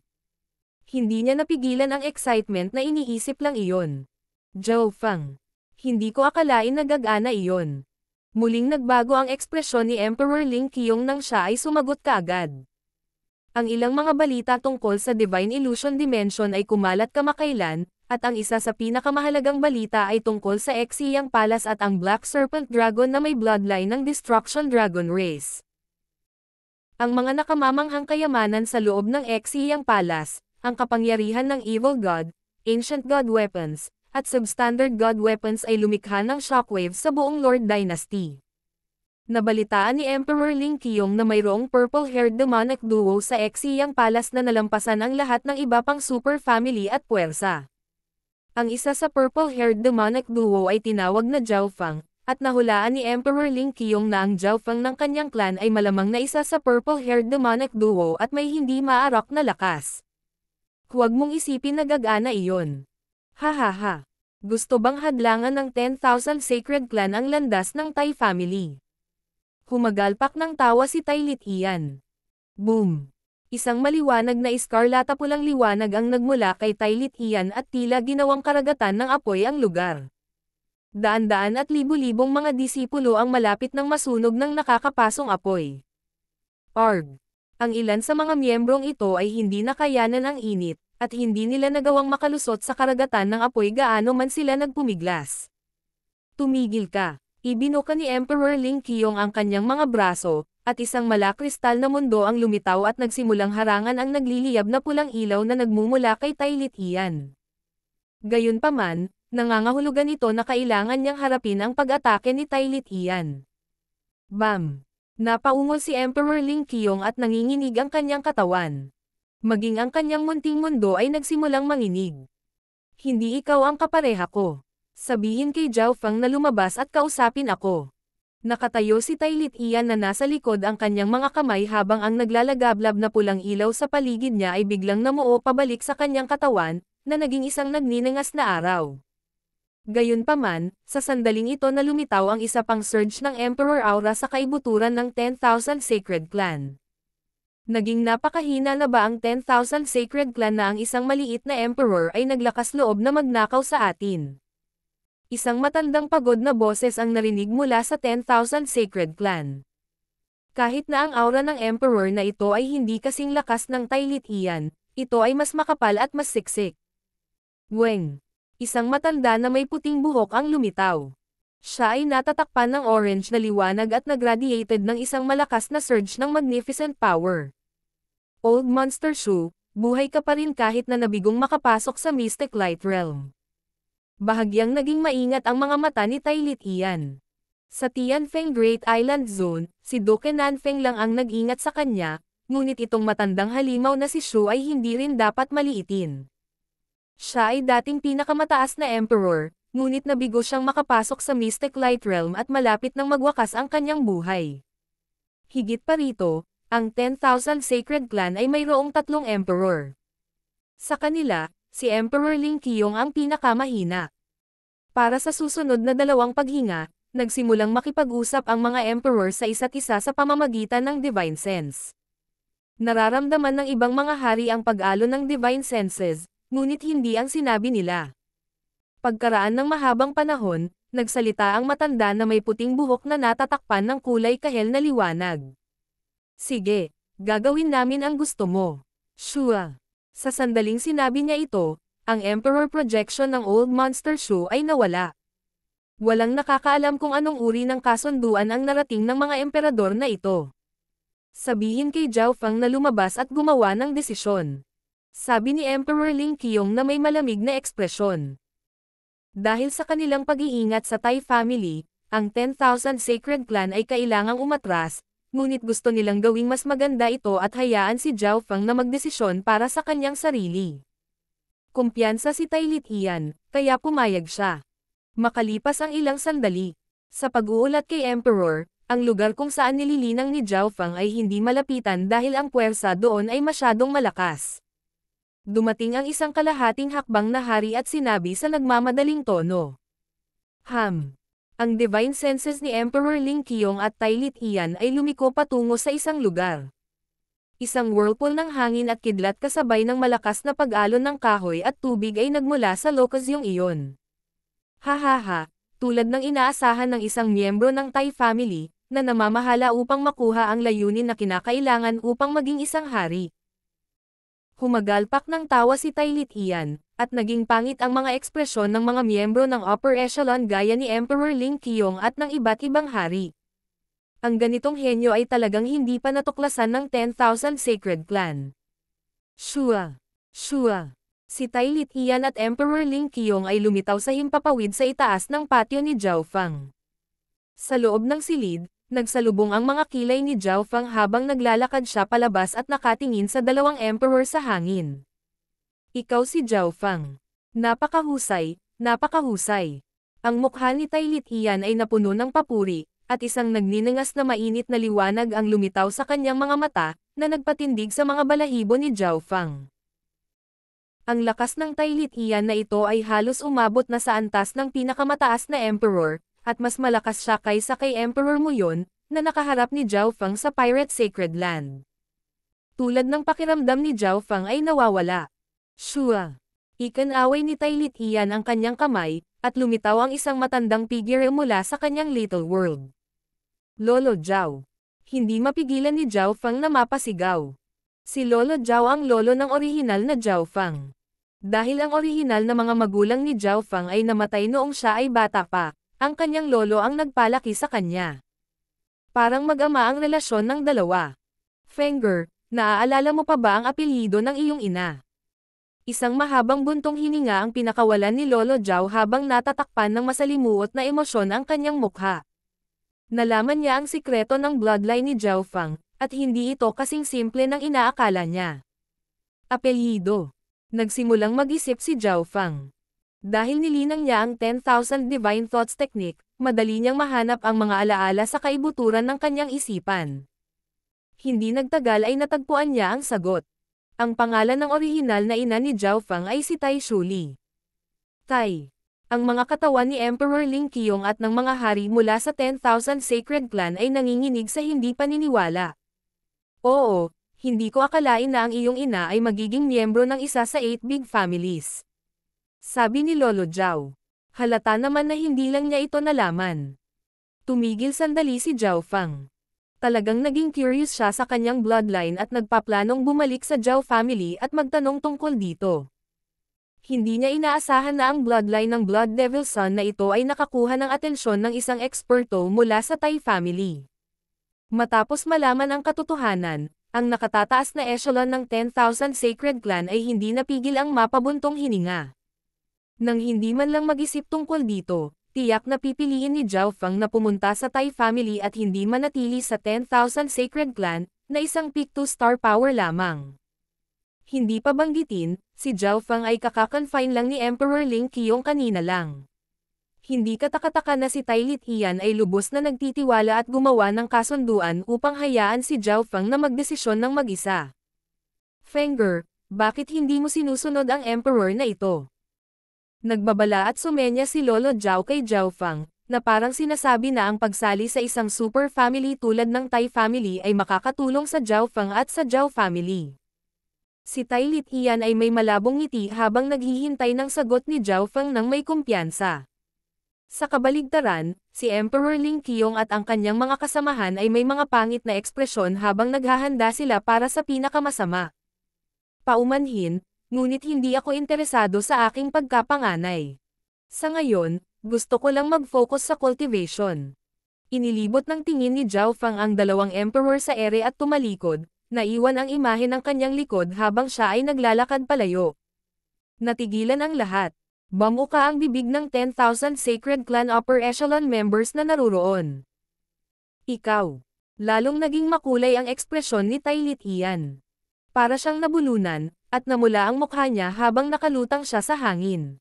Hindi niya napigilan ang excitement na iniisip lang iyon. Zhao Feng. Hindi ko akalain na gagana iyon. Muling nagbago ang ekspresyon ni Emperor Ling Qiong nang siya ay sumagot kaagad. Ang ilang mga balita tungkol sa Divine Illusion Dimension ay kumalat kamakailan, at ang isa sa pinakamahalagang balita ay tungkol sa Exiyang Palace at ang Black Serpent Dragon na may bloodline ng Destruction Dragon Race. Ang mga nakamamanghang kayamanan sa loob ng Exiyang Palace, ang kapangyarihan ng Evil God, Ancient God Weapons, at Substandard God Weapons ay lumikha ng shockwave sa buong Lord Dynasty. Nabalitaan ni Emperor Ling Qiong na mayroong purple-haired demonic duo sa Exiyang Palace na nalampasan ang lahat ng iba pang super family at puwersa. Ang isa sa purple-haired demonic duo ay tinawag na Zhao Feng, at nahulaan ni Emperor Ling Qiong na ang Zhao Feng ng kanyang clan ay malamang na isa sa purple-haired demonic duo at may hindi maarak na lakas. Huwag mong isipin na gagana iyon. Hahaha. Gusto bang hadlangan ng 10,000 Sacred Clan ang landas ng Tai family? Humagalpak ng tawa si Tai Litian. Boom! Isang maliwanag na iskarlata pulang liwanag ang nagmula kay Tai Litian at tila ginawang karagatan ng apoy ang lugar. Daan-daan at libu-libong mga disipulo ang malapit ng masunog ng nakakapasong apoy. Arg! Ang ilan sa mga miyembrong ito ay hindi nakayanan ang init, at hindi nila nagawang makalusot sa karagatan ng apoy gaano man sila nagpumiglas. Tumigil ka! Ibinuka ni Emperor Ling Qiong ang kanyang mga braso, at isang malakristal na mundo ang lumitaw at nagsimulang harangan ang nagliliyab na pulang ilaw na nagmumula kay Tai Litian. Gayunpaman, nangangahulugan ito na kailangan niyang harapin ang pag-atake ni Tai Litian. Bam! Napaungol si Emperor Ling Qiong at nanginginig ang kanyang katawan. Maging ang kanyang munting mundo ay nagsimulang manginig. Hindi ikaw ang kapareha ko. Sabihin kay Zhao Feng na lumabas at kausapin ako. Nakatayo si Tai Litian na nasa likod ang kanyang mga kamay habang ang naglalagablab na pulang ilaw sa paligid niya ay biglang namuo pabalik sa kanyang katawan, na naging isang nagninangas na araw. Gayunpaman, sa sandaling ito na lumitaw ang isa pang surge ng Emperor Aura sa kaibuturan ng 10,000 Sacred Clan. Naging napakahina na ba ang 10,000 Sacred Clan na ang isang maliit na Emperor ay naglakas loob na magnakaw sa atin? Isang matandang pagod na boses ang narinig mula sa 10,000 Sacred Clan. Kahit na ang aura ng Emperor na ito ay hindi kasing lakas ng Tai Litian, ito ay mas makapal at mas siksik. Weng! Isang matanda na may puting buhok ang lumitaw. Siya ay natatakpan ng orange na liwanag at nagradiated ng isang malakas na surge ng magnificent power. Old Monster Shu, buhay ka pa rin kahit na nabigong makapasok sa Mystic Light Realm. Bahagyang naging maingat ang mga mata ni Tai Litian. Sa Tianfeng Great Island Zone, si Duke Nanfeng lang ang nag-ingat sa kanya, ngunit itong matandang halimaw na si Shu ay hindi rin dapat maliitin. Siya ay dating pinakamataas na emperor, ngunit nabigo siyang makapasok sa Mystic Light Realm at malapit nang magwakas ang kanyang buhay. Higit pa rito, ang 10,000 Sacred Clan ay mayroong 3 emperor. Sa kanila, si Emperor Ling Qiong ang pinakamahina. Para sa susunod na 2 paghinga, nagsimulang makipag-usap ang mga emperor sa isa't isa sa pamamagitan ng Divine Sense. Nararamdaman ng ibang mga hari ang pag-alo ng Divine Senses, ngunit hindi ang sinabi nila. Pagkaraan ng mahabang panahon, nagsalita ang matanda na may puting buhok na natatakpan ng kulay kahel na liwanag. Sige, gagawin namin ang gusto mo. Shua. Sa sandaling sinabi niya ito, ang Emperor Projection ng Old Monster Shu ay nawala. Walang nakakaalam kung anong uri ng kasunduan ang narating ng mga emperador na ito. Sabihin kay Zhao Feng na lumabas at gumawa ng desisyon. Sabi ni Emperor Ling Qiong na may malamig na ekspresyon. Dahil sa kanilang pag-iingat sa Tai family, ang 10,000 Sacred Clan ay kailangang umatras, ngunit gusto nilang gawing mas maganda ito at hayaan si Zhao Feng na magdesisyon para sa kanyang sarili. Kumpiyansa si Tai Litian, kaya pumayag siya. Makalipas ang ilang sandali, sa pag-uulat kay Emperor, ang lugar kung saan nililinang ni Zhao Feng ay hindi malapitan dahil ang puwersa doon ay masyadong malakas. Dumating ang isang kalahating hakbang na hari at sinabi sa nagmamadaling tono. Ang divine senses ni Emperor Ling Qiong at Tai Litian ay lumiko patungo sa isang lugar. Isang whirlpool ng hangin at kidlat kasabay ng malakas na pag-alon ng kahoy at tubig ay nagmula sa lokasyong iyon. Hahaha, tulad ng inaasahan ng isang miyembro ng Tai family, na namamahala upang makuha ang layunin na kinakailangan upang maging isang hari. Humagalpak ng tawa si Tai Litian, at naging pangit ang mga ekspresyon ng mga miyembro ng upper echelon gaya ni Emperor Ling Qiong at ng iba't ibang hari. Ang ganitong henyo ay talagang hindi pa natuklasan ng 10,000 Sacred Clan. Shua! Si Tai Litian at Emperor Ling Qiong ay lumitaw sa himpapawid sa itaas ng patio ni Zhao Feng. Sa loob ng silid, nagsalubong ang mga kilay ni Zhao Feng habang naglalakad siya palabas at nakatingin sa dalawang emperor sa hangin. Ikaw si Zhao Feng. Napakahusay. Ang mukha ni Tai Litian ay napuno ng papuri, at isang nagniningas na mainit na liwanag ang lumitaw sa kanyang mga mata, na nagpatindig sa mga balahibo ni Zhao Feng. Ang lakas ng Tai Litian na ito ay halos umabot na sa antas ng pinakamataas na emperor, at mas malakas siya kaysa kay Emperor Muyon, na nakaharap ni Zhao Feng sa Pirate Sacred Land. Tulad ng pakiramdam ni Zhao Feng ay nawawala. Shua! Ikinaway ni Tai Litian ang kanyang kamay, at lumitaw ang isang matandang figure mula sa kanyang little world. Lolo Zhao. Hindi mapigilan ni Zhao Feng na mapasigaw. Si Lolo Zhao ang lolo ng orihinal na Zhao Feng. Dahil ang orihinal na mga magulang ni Zhao Feng ay namatay noong siya ay bata pa, ang kanyang lolo ang nagpalaki sa kanya. Parang mag-ama ang relasyon ng dalawa. Fenger, naaalala mo pa ba ang apelyido ng iyong ina? Isang mahabang buntong hininga ang pinakawalan ni Lolo Zhao habang natatakpan ng masalimuot na emosyon ang kanyang mukha. Nalaman niya ang sikreto ng bloodline ni Zhao Feng, at hindi ito kasing simple ng inaakala niya. Apelyido. Nagsimulang mag-isip si Zhao Feng. Dahil nilinang niya ang 10,000 Divine Thoughts Technique, madali niyang mahanap ang mga alaala sa kaibuturan ng kanyang isipan. Hindi nagtagal ay natagpuan niya ang sagot. Ang pangalan ng orihinal na ina ni Zhao Feng ay si Tai Shuli. Tai. Ang mga katawan ni Emperor Ling Qiong at ng mga hari mula sa 10,000 Sacred Clan ay nanginginig sa hindi paniniwala. Oo, hindi ko akalain na ang iyong ina ay magiging miyembro ng isa sa 8 big families. Sabi ni Lolo Zhao. Halata naman na hindi lang niya ito nalaman. Tumigil sandali si Zhao Feng. Talagang naging curious siya sa kanyang bloodline at nagpaplanong bumalik sa Zhao family at magtanong tungkol dito. Hindi niya inaasahan na ang bloodline ng Blood Devil Son na ito ay nakakuha ng atensyon ng isang eksperto mula sa Tai family. Matapos malaman ang katotohanan, ang nakatataas na echelon ng 10,000 Sacred Clan ay hindi napigil ang mapabuntong hininga. Nang hindi man lang mag-isip tungkol dito, tiyak na pipiliin ni Zhao Feng na pumunta sa Tai family at hindi manatili sa 10,000 Sacred Clan, na isang peak 2-star power lamang. Hindi pa banggitin, si Zhao Feng ay kaka-confine lang ni Emperor Ling Qiong kanina lang. Hindi katakataka na si Tai Litian ay lubos na nagtitiwala at gumawa ng kasunduan upang hayaan si Zhao Feng na magdesisyon ng mag-isa. Fenger, bakit hindi mo sinusunod ang Emperor na ito? Nagbabala at sumenya si Lolo Zhao kay Zhao Feng, na parang sinasabi na ang pagsali sa isang super family tulad ng Tai family ay makakatulong sa Zhao Feng at sa Zhao family. Si Tai Litian ay may malabong ngiti habang naghihintay ng sagot ni Zhao Feng nang may kumpiyansa. Sa kabaligtaran, si Emperor Ling Qiong at ang kanyang mga kasamahan ay may mga pangit na ekspresyon habang naghahanda sila para sa pinakamasama. Paumanhin, ngunit hindi ako interesado sa aking pagkapanganay. Sa ngayon, Gusto ko lang mag-focus sa cultivation. Inilibot ng tingin ni Zhao Fang ang dalawang emperor sa ere at tumalikod, naiwan ang imahe ng kanyang likod habang siya ay naglalakad palayo. Natigilan ang lahat. Bamuka ang bibig ng 10,000 Sacred Clan Upper Echelon members na naruroon. Ikaw. Lalong naging makulay ang ekspresyon ni Tai Litian. Para siyang nabulunan, at namula ang mukha niya habang nakalutang siya sa hangin.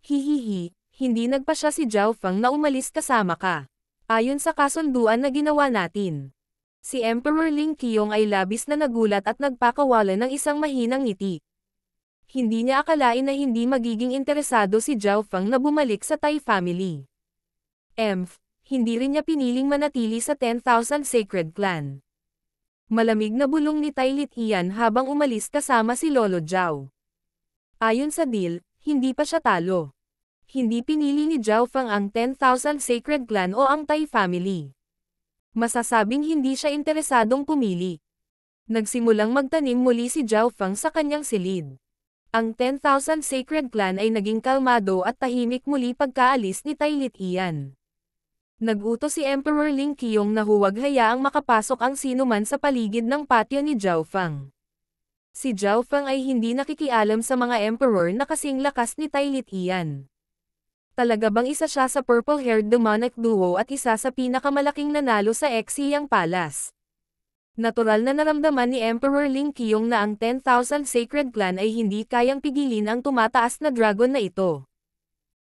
Hihihi, hindi nagpa siya si Zhao Fang na umalis kasama ka. Ayon sa kasunduan na ginawa natin. Si Emperor Ling Qiong ay labis na nagulat at nagpakawala ng isang mahinang ngiti. Hindi niya akalain na hindi magiging interesado si Zhao Fang na bumalik sa Tai family. Hindi rin niya piniling manatili sa 10,000 Sacred Clan. Malamig na bulong ni Tai Litian habang umalis kasama si Lolo Zhao. Ayon sa deal, hindi pa siya talo. Hindi pinili ni Zhao Fang ang 10,000 Sacred Clan o ang Tai family. Masasabing hindi siya interesadong pumili. Nagsimulang magtanim muli si Zhao Fang sa kanyang silid. Ang 10,000 Sacred Clan ay naging kalmado at tahimik muli pagkaalis ni Tai Litian. Nag-utos si Emperor Ling Qiong na huwag hayaang makapasok ang sinuman sa paligid ng patio ni Zhao Fang. Si Zhao Fang ay hindi nakikialam sa mga emperor na kasing lakas ni Tai Litian. Talaga bang isa siya sa purple-haired demonic duo at isa sa pinakamalaking nanalo sa Exiyang Palace? Natural na naramdaman ni Emperor Ling Qiong na ang 10,000 Sacred Clan ay hindi kayang pigilin ang tumataas na dragon na ito.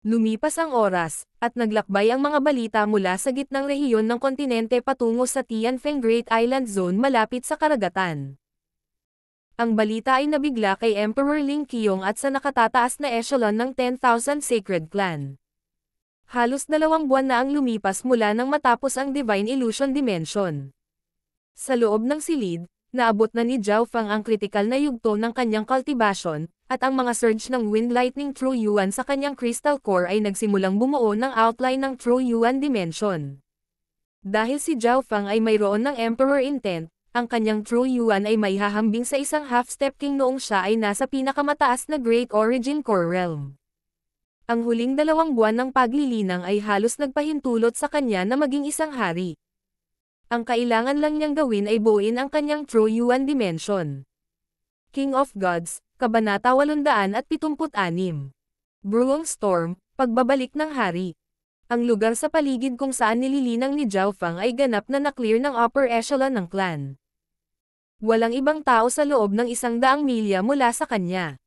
Lumipas ang oras, at naglakbay ang mga balita mula sa gitnang rehiyon ng kontinente patungo sa Tianfeng Great Island Zone malapit sa karagatan. Ang balita ay nabigla kay Emperor Ling Qiong at sa nakatataas na echelon ng 10,000 Sacred Clan. Halos 2 buwan na ang lumipas mula nang matapos ang Divine Illusion Dimension. Sa loob ng silid, naabot na ni Zhao Fang ang kritikal na yugto ng kanyang cultivation, at ang mga surge ng Wind Lightning True Yuan sa kanyang crystal core ay nagsimulang bumuo ng outline ng True Yuan Dimension. Dahil si Zhao Fang ay mayroon ng Emperor Intent, ang kanyang True Yuan ay may hahambing sa isang half-step king noong siya ay nasa pinakamataas na Great Origin Core Realm. Ang huling 2 buwan ng paglilinang ay halos nagpahintulot sa kanya na maging isang hari. Ang kailangan lang niyang gawin ay buuin ang kanyang True Yuan Dimension. King of Gods, Kabanata 876. Brewing Storm, Pagbabalik ng Hari. Ang lugar sa paligid kung saan nililinang ni Zhao Fang ay ganap na na-clear ng upper echelon ng clan. Walang ibang tao sa loob ng 100 milya mula sa kanya.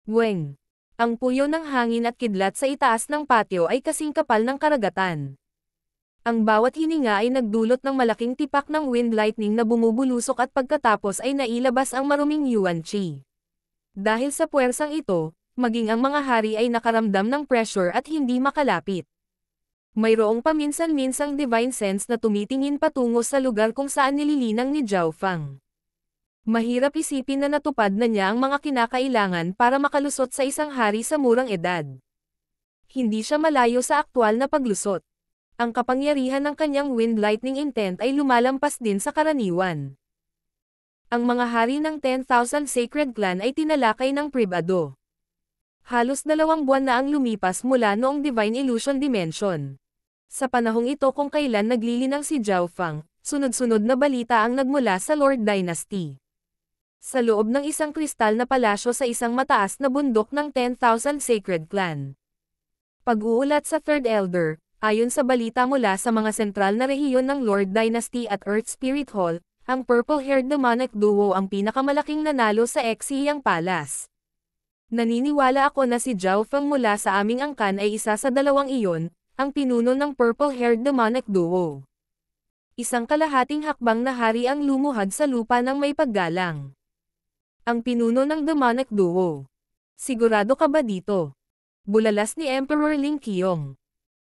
Weng. Ang puyo ng hangin at kidlat sa itaas ng patio ay kasing kapal ng karagatan. Ang bawat hininga ay nagdulot ng malaking tipak ng wind lightning na bumubulusok at pagkatapos ay nailabas ang maruming Yuan Qi. Dahil sa puwersang ito, maging ang mga hari ay nakaramdam ng pressure at hindi makalapit. Mayroong paminsan-minsang divine sense na tumitingin patungo sa lugar kung saan nililinang ni Zhao Fang. Mahirap isipin na natupad na niya ang mga kinakailangan para makalusot sa isang hari sa murang edad. Hindi siya malayo sa aktwal na paglusot. Ang kapangyarihan ng kanyang wind lightning intent ay lumalampas din sa karaniwan. Ang mga hari ng 10,000 Sacred Clan ay tinalakay ng pribado. Halos 2 buwan na ang lumipas mula noong Divine Illusion Dimension. Sa panahong ito kung kailan naglilinang si Zhao Fang, sunod-sunod na balita ang nagmula sa Lord Dynasty. Sa loob ng isang kristal na palasyo sa isang mataas na bundok ng 10,000 Sacred Clan. Pag-uulat sa Third Elder, ayon sa balita mula sa mga sentral na rehiyon ng Lord Dynasty at Earth Spirit Hall, ang purple-haired demonic duo ang pinakamalaking nanalo sa Exiyang Palace. Naniniwala ako na si Zhao Fang mula sa aming angkan ay isa sa dalawang iyon, ang pinuno ng purple-haired demonic duo. Isang kalahating hakbang na hari ang lumuhad sa lupa ng may paggalang. Ang pinuno ng demonic duo. Sigurado ka ba dito? Bulalas ni Emperor Ling Qiong.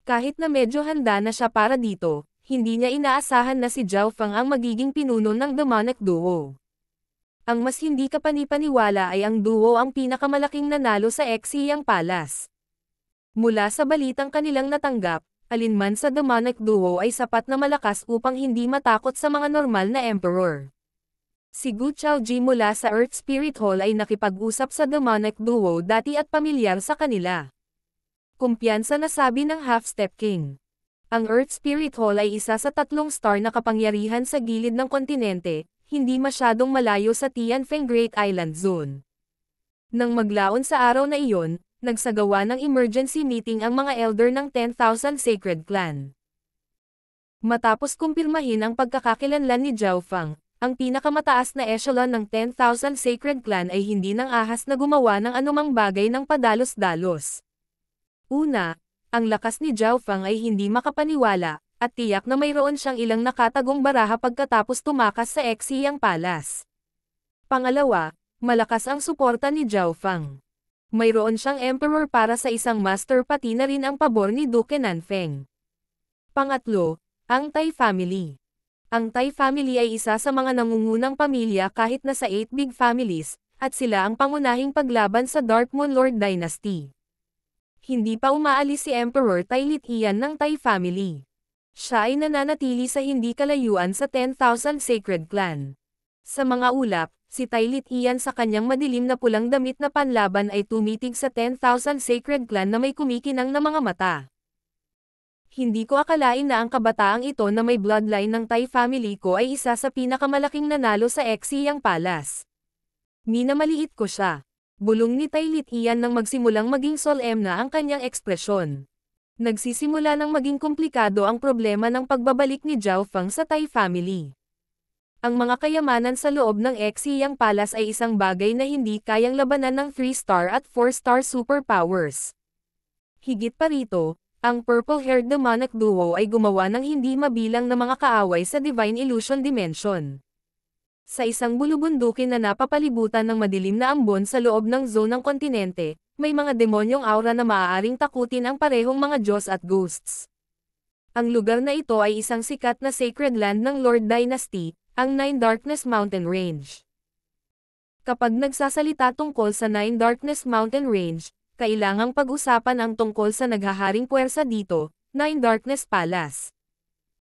Kahit na medyo handa na siya para dito, hindi niya inaasahan na si Zhao Fang ang magiging pinuno ng demonic duo. Ang mas hindi kapanipaniwala ay ang duo ang pinakamalaking nanalo sa Exiyang Palace. Mula sa balitang kanilang natanggap, alinman sa demonic duo ay sapat na malakas upang hindi matakot sa mga normal na emperor. Si Gu Chaoji mula sa Earth Spirit Hall ay nakipag-usap sa demonic duo dati at pamilyar sa kanila. Kumpiyansa na sabi ng Half-Step King. Ang Earth Spirit Hall ay isa sa 3 star na kapangyarihan sa gilid ng kontinente, hindi masyadong malayo sa Tianfeng Great Island Zone. Nang maglaon sa araw na iyon, nagsagawa ng emergency meeting ang mga elder ng 10,000 Sacred Clan. Matapos kumpirmahin ang pagkakakilanlan ni Zhao Feng, ang pinakamataas na echelon ng 10,000 Sacred Clan ay hindi nang ahas na gumawa ng anumang bagay ng padalos-dalos. Una, ang lakas ni Zhao Feng ay hindi makapaniwala, at tiyak na mayroon siyang ilang nakatagong baraha pagkatapos tumakas sa Exiyang Palace. Pangalawa, malakas ang suporta ni Zhao Feng. Mayroon siyang emperor para sa isang master pati na rin ang pabor ni Duke Nanfeng. Pangatlo, ang Tai family. Ang Tai family ay isa sa mga nangungunang pamilya kahit na sa 8 big families, at sila ang pangunahing paglaban sa Dark Moon Lord Dynasty. Hindi pa umaalis si Emperor Tai Litian ng Tai family. Siya ay nananatili sa hindi kalayuan sa 10,000 Sacred Clan. Sa mga ulap, si Tai Litian sa kanyang madilim na pulang damit na panlaban ay tumitig sa 10,000 Sacred Clan na may kumikinang na mga mata. Hindi ko akalain na ang kabataang ito na may bloodline ng Tai family ko ay isa sa pinakamalaking nanalo sa Exiyang Palace. Minamaliit ko siya. Bulong ni Tai Litian nang magsimulang maging solemn na ang kanyang ekspresyon. Nagsisimula nang maging komplikado ang problema ng pagbabalik ni Zhao Feng sa Tai family. Ang mga kayamanan sa loob ng Exiyang Palace ay isang bagay na hindi kayang labanan ng 3-star at 4-star superpowers. Higit pa rito, ang purple-haired demonic duo ay gumawa ng hindi mabilang na mga kaaway sa Divine Illusion Dimension. Sa isang bulubundukin na napapalibutan ng madilim na ambon sa loob ng zone ng kontinente, may mga demonyong aura na maaaring takutin ang parehong mga Diyos at ghosts. Ang lugar na ito ay isang sikat na sacred land ng Lord Dynasty, ang Nine Darkness Mountain Range. Kapag nagsasalita tungkol sa Nine Darkness Mountain Range, kailangang pag-usapan ang tungkol sa naghaharing puwersa dito, Nine Darkness Palace.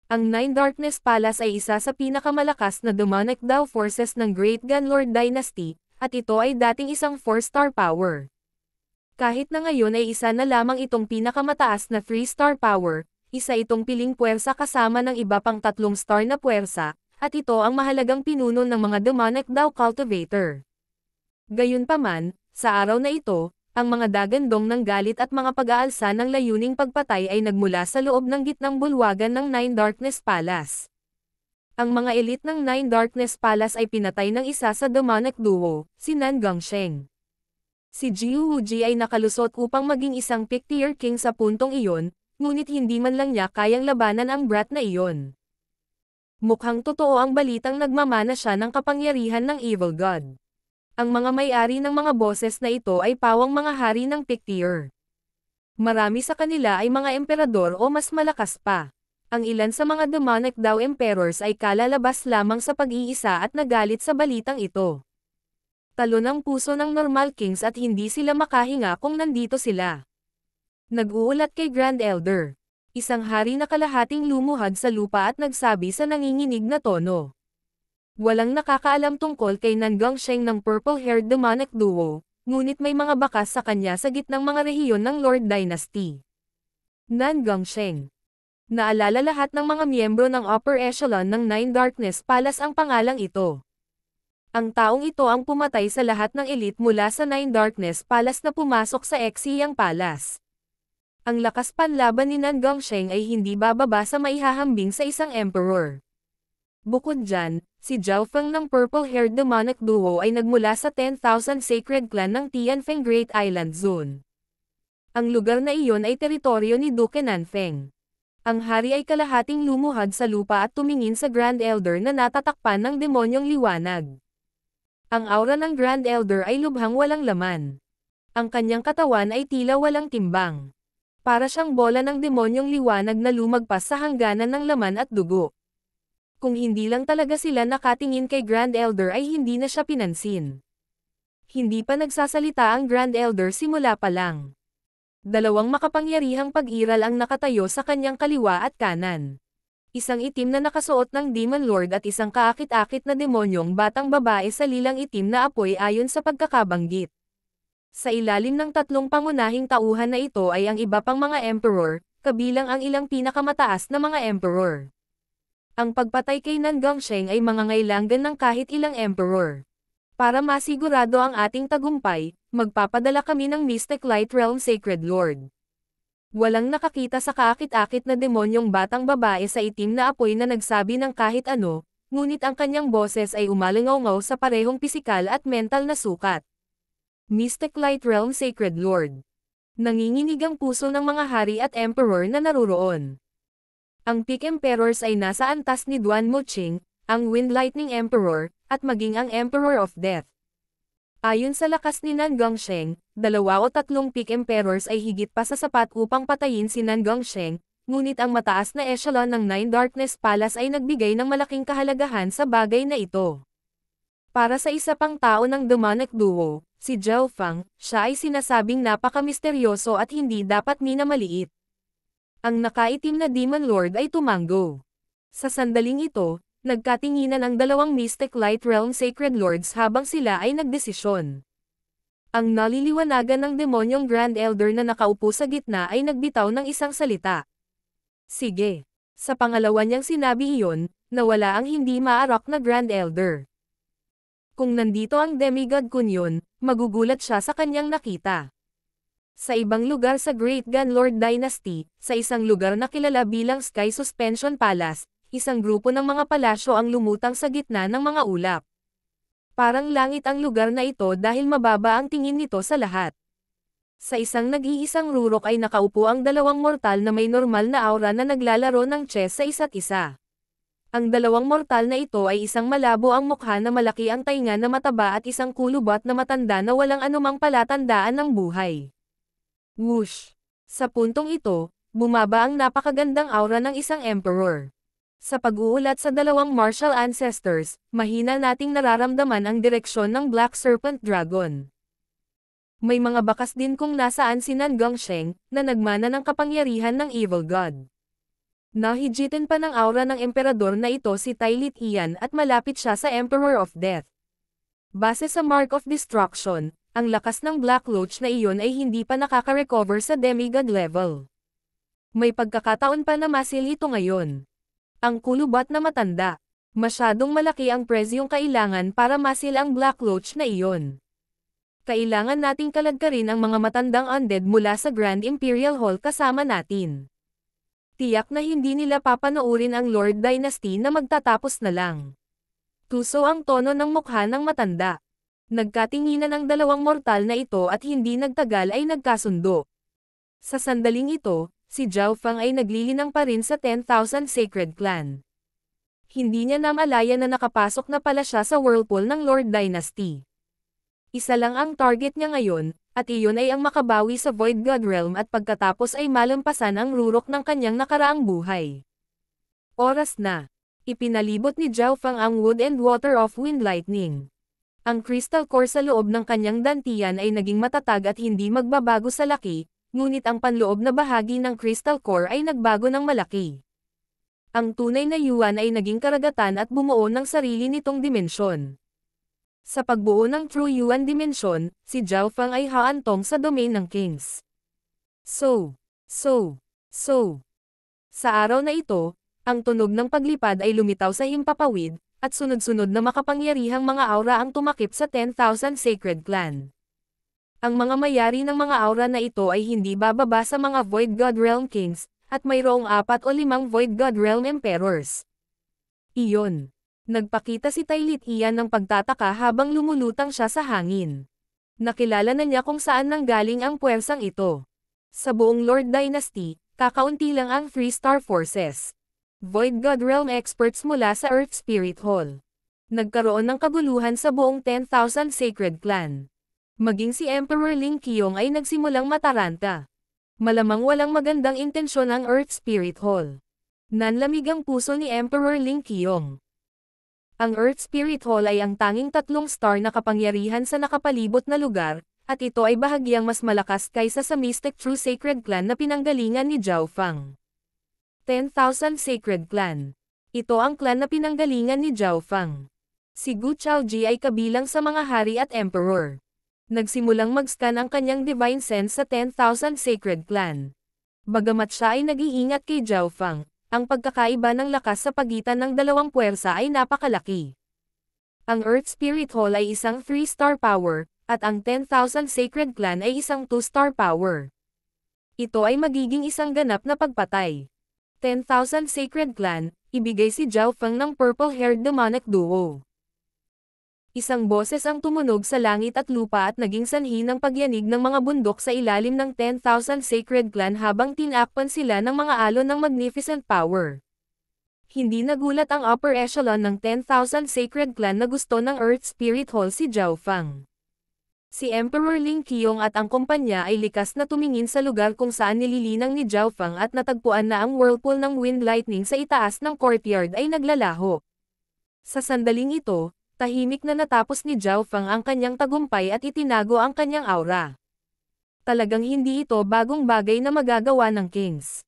Ang Nine Darkness Palace ay isa sa pinakamalakas na demonic Dao forces ng Great Gun Lord Dynasty, at ito ay dating isang 4-star power. Kahit na ngayon ay isa na lamang itong pinakamataas na 3-star power, isa itong piling puwersa kasama ng iba pang 3-star na puwersa, at ito ang mahalagang pinuno ng mga demonic Dao cultivator. Gayunpaman, sa araw na ito, ang mga dagandong ng galit at mga pag-aalsa ng layuning pagpatay ay nagmula sa loob ng gitnang bulwagan ng Nine Darkness Palace. Ang mga elite ng Nine Darkness Palace ay pinatay ng isa sa demonic duo, si Nan Gongsheng. Si Jiu Wuji ay nakalusot upang maging isang Pick-tier king sa puntong iyon, ngunit hindi man lang niya kayang labanan ang brat na iyon. Mukhang totoo ang balitang nagmamana siya ng kapangyarihan ng Evil God. Ang mga may-ari ng mga boses na ito ay pawang mga hari ng Pick-tier. Marami sa kanila ay mga emperador o mas malakas pa. Ang ilan sa mga demonic Dao emperors ay kalalabas lamang sa pag-iisa at nagalit sa balitang ito. Talon ang puso ng normal kings at hindi sila makahinga kung nandito sila. Nag-uulat kay Grand Elder. Isang hari na kalahating lumuhad sa lupa at nagsabi sa nanginginig na tono. Walang nakakaalam tungkol kay Nan Gongsheng ng purple-haired demonic duo, ngunit may mga bakas sa kanya sa gitnang mga rehiyon ng Lord Dynasty. Nan Gongsheng. Naalala lahat ng mga miyembro ng upper echelon ng Nine Darkness Palace ang pangalang ito. Ang taong ito ang pumatay sa lahat ng elite mula sa Nine Darkness Palace na pumasok sa Exiyang Palace. Ang lakas panlaban ni Nan Gongsheng ay hindi bababa sa maihahambing sa isang emperor. Bukod dyan, si Zhao Feng ng purple-haired demonic duo ay nagmula sa 10,000 Sacred Clan ng Tianfeng Great Island Zone. Ang lugar na iyon ay teritoryo ni Duke Nanfeng. Ang hari ay kalahating lumuhad sa lupa at tumingin sa Grand Elder na natatakpan ng demonyong liwanag. Ang aura ng Grand Elder ay lubhang walang laman. Ang kanyang katawan ay tila walang timbang. Para siyang bola ng demonyong liwanag na lumagpas sa hangganan ng laman at dugo. Kung hindi lang talaga sila nakatingin kay Grand Elder ay hindi na siya pinansin. Hindi pa nagsasalita ang Grand Elder simula pa lang. Dalawang makapangyarihang pag-iral ang nakatayo sa kanyang kaliwa at kanan. Isang itim na nakasuot ng Demon Lord at isang kaakit-akit na demonyong batang babae sa lilang itim na apoy ayon sa pagkakabanggit. Sa ilalim ng tatlong pangunahing tauhan na ito ay ang iba pang mga emperor, kabilang ang ilang pinakamataas na mga emperor. Ang pagpatay kay Nan Gongsheng ay mangangailangan ng kahit ilang emperor. Para masigurado ang ating tagumpay, magpapadala kami ng Mystic Light Realm Sacred Lord. Walang nakakita sa kaakit-akit na demonyong batang babae sa itim na apoy na nagsabi ng kahit ano, ngunit ang kanyang boses ay umalingaw-ngaw sa parehong pisikal at mental na sukat. Mystic Light Realm Sacred Lord. Nanginginig ang puso ng mga hari at emperor na naruroon. Ang Peak Emperors ay nasa antas ni Duan Muqing, ang Wind Lightning Emperor, at maging ang Emperor of Death. Ayon sa lakas ni Nan Gongsheng, 2 o 3 Peak Emperors ay higit pa sa sapat upang patayin si Nan Gongsheng, ngunit ang mataas na echelon ng Nine Darkness Palace ay nagbigay ng malaking kahalagahan sa bagay na ito. Para sa isa pang tao ng demonic duo, si Zhao Feng, siya ay sinasabing napaka-misteryoso at hindi dapat minamaliit. Ang nakaitim na Demon Lord ay tumango. Sa sandaling ito, nagkatinginan ang dalawang Mystic Light Realm Sacred Lords habang sila ay nagdesisyon. Ang naliliwanagan ng demonyong Grand Elder na nakaupo sa gitna ay nagbitaw ng isang salita. Sige. Sa pangalawa niyang sinabi iyon, nawala ang hindi maarak na Grand Elder. Kung nandito ang Demigod Kunyon, magugulat siya sa kanyang nakita. Sa ibang lugar sa Great Gunlord Dynasty, sa isang lugar na kilala bilang Sky Suspension Palace, isang grupo ng mga palasyo ang lumutang sa gitna ng mga ulap. Parang langit ang lugar na ito dahil mababa ang tingin nito sa lahat. Sa isang nag-iisang rurok ay nakaupo ang dalawang mortal na may normal na aura na naglalaro ng chess sa isa't isa. Ang dalawang mortal na ito ay isang malabo ang mukha na malaki ang tainga na mataba at isang kulubot na matanda na walang anumang palatandaan ng buhay. Whoosh! Sa puntong ito, bumaba ang napakagandang aura ng isang emperor. Sa pag-uulat sa dalawang martial ancestors, mahina nating nararamdaman ang direksyon ng Black Serpent Dragon. May mga bakas din kung nasaan si Nan Gongsheng, na nagmana ng kapangyarihan ng Evil God. Nahigitin pa ng aura ng emperador na ito si Tai Lit Ian at malapit siya sa Emperor of Death. Base sa Mark of Destruction, ang lakas ng Black Loach na iyon ay hindi pa nakaka-recover sa demigod level. May pagkakataon pa na masil ito ngayon. Ang kulubot na matanda. Masyadong malaki ang presyong kailangan para masil ang Black Loach na iyon. Kailangan nating kalagkarin ang mga matandang undead mula sa Grand Imperial Hall kasama natin. Tiyak na hindi nila papanoorin ang Lord Dynasty na magtatapos na lang. Tuso ang tono ng mukha ng matanda. Nagkatinginan ang dalawang mortal na ito at hindi nagtagal ay nagkasundo. Sa sandaling ito, si Zhao Feng ay naglilinang pa rin sa 10,000 Sacred Clan. Hindi niya namalaya na nakapasok na pala siya sa whirlpool ng Lord Dynasty. Isa lang ang target niya ngayon, at iyon ay ang makabawi sa Void God Realm at pagkatapos ay malampasan ang rurok ng kanyang nakaraang buhay. Oras na. Ipinalibot ni Zhao Feng ang Wood and Water of Wind Lightning. Ang crystal core sa loob ng kanyang dantian ay naging matatag at hindi magbabago sa laki, ngunit ang panloob na bahagi ng crystal core ay nagbago ng malaki. Ang tunay na yuan ay naging karagatan at bumuo ng sarili nitong dimensyon. Sa pagbuo ng True Yuan Dimension, si Zhao Feng ay haantong sa domain ng Kings. So. Sa araw na ito, ang tunog ng paglipad ay lumitaw sa himpapawid, at sunod-sunod na makapangyarihang mga aura ang tumakip sa 10,000 Sacred Clan. Ang mga mayari ng mga aura na ito ay hindi bababa sa mga Void God Realm Kings, at mayroong 4 o 5 Void God Realm Emperors. Iyon. Nagpakita si Tai Lit Ian ng pagtataka habang lumulutang siya sa hangin. Nakilala na niya kung saan nanggaling ang puwersang ito. Sa buong Lord Dynasty, kakaunti lang ang 3-star forces. Void God Realm experts mula sa Earth Spirit Hall. Nagkaroon ng kaguluhan sa buong 10,000 Sacred Clan. Maging si Emperor Ling Qiong ay nagsimulang mataranta. Malamang walang magandang intensyon ang Earth Spirit Hall. Nanlamig ang puso ni Emperor Ling Qiong. Ang Earth Spirit Hall ay ang tanging 3-star na kapangyarihan sa nakapalibot na lugar, at ito ay bahagyang mas malakas kaysa sa Mystic True Sacred Clan na pinanggalingan ni Zhao Feng. 10,000 Sacred Clan. Ito ang clan na pinanggalingan ni Zhao Feng. Si Gu Chaoji ay kabilang sa mga hari at emperor. Nagsimulang mag-scan ang kanyang divine sense sa 10,000 Sacred Clan. Bagamat siya ay nag-iingat kay Zhao Feng, ang pagkakaiba ng lakas sa pagitan ng dalawang puwersa ay napakalaki. Ang Earth Spirit Hall ay isang 3-star power, at ang 10,000 Sacred Clan ay isang 2-star power. Ito ay magiging isang ganap na pagpatay. 10,000 Sacred Clan, ibigay si Zhao Feng ng purple-haired demonic duo. Isang boses ang tumunog sa langit at lupa at naging sanhi ng pagyanig ng mga bundok sa ilalim ng 10,000 Sacred Clan habang tinakpan sila ng mga alon ng magnificent power. Hindi nagulat ang upper echelon ng 10,000 Sacred Clan na gusto ng Earth Spirit Hall si Zhao Feng. Si Emperor Ling Qiong at ang kumpanya ay likas na tumingin sa lugar kung saan nililinang ni Zhao Feng at natagpuan na ang whirlpool ng wind lightning sa itaas ng courtyard ay naglalaho. Sa sandaling ito, tahimik na natapos ni Zhao Feng ang kanyang tagumpay at itinago ang kanyang aura. Talagang hindi ito bagong bagay na magagawa ng Kings.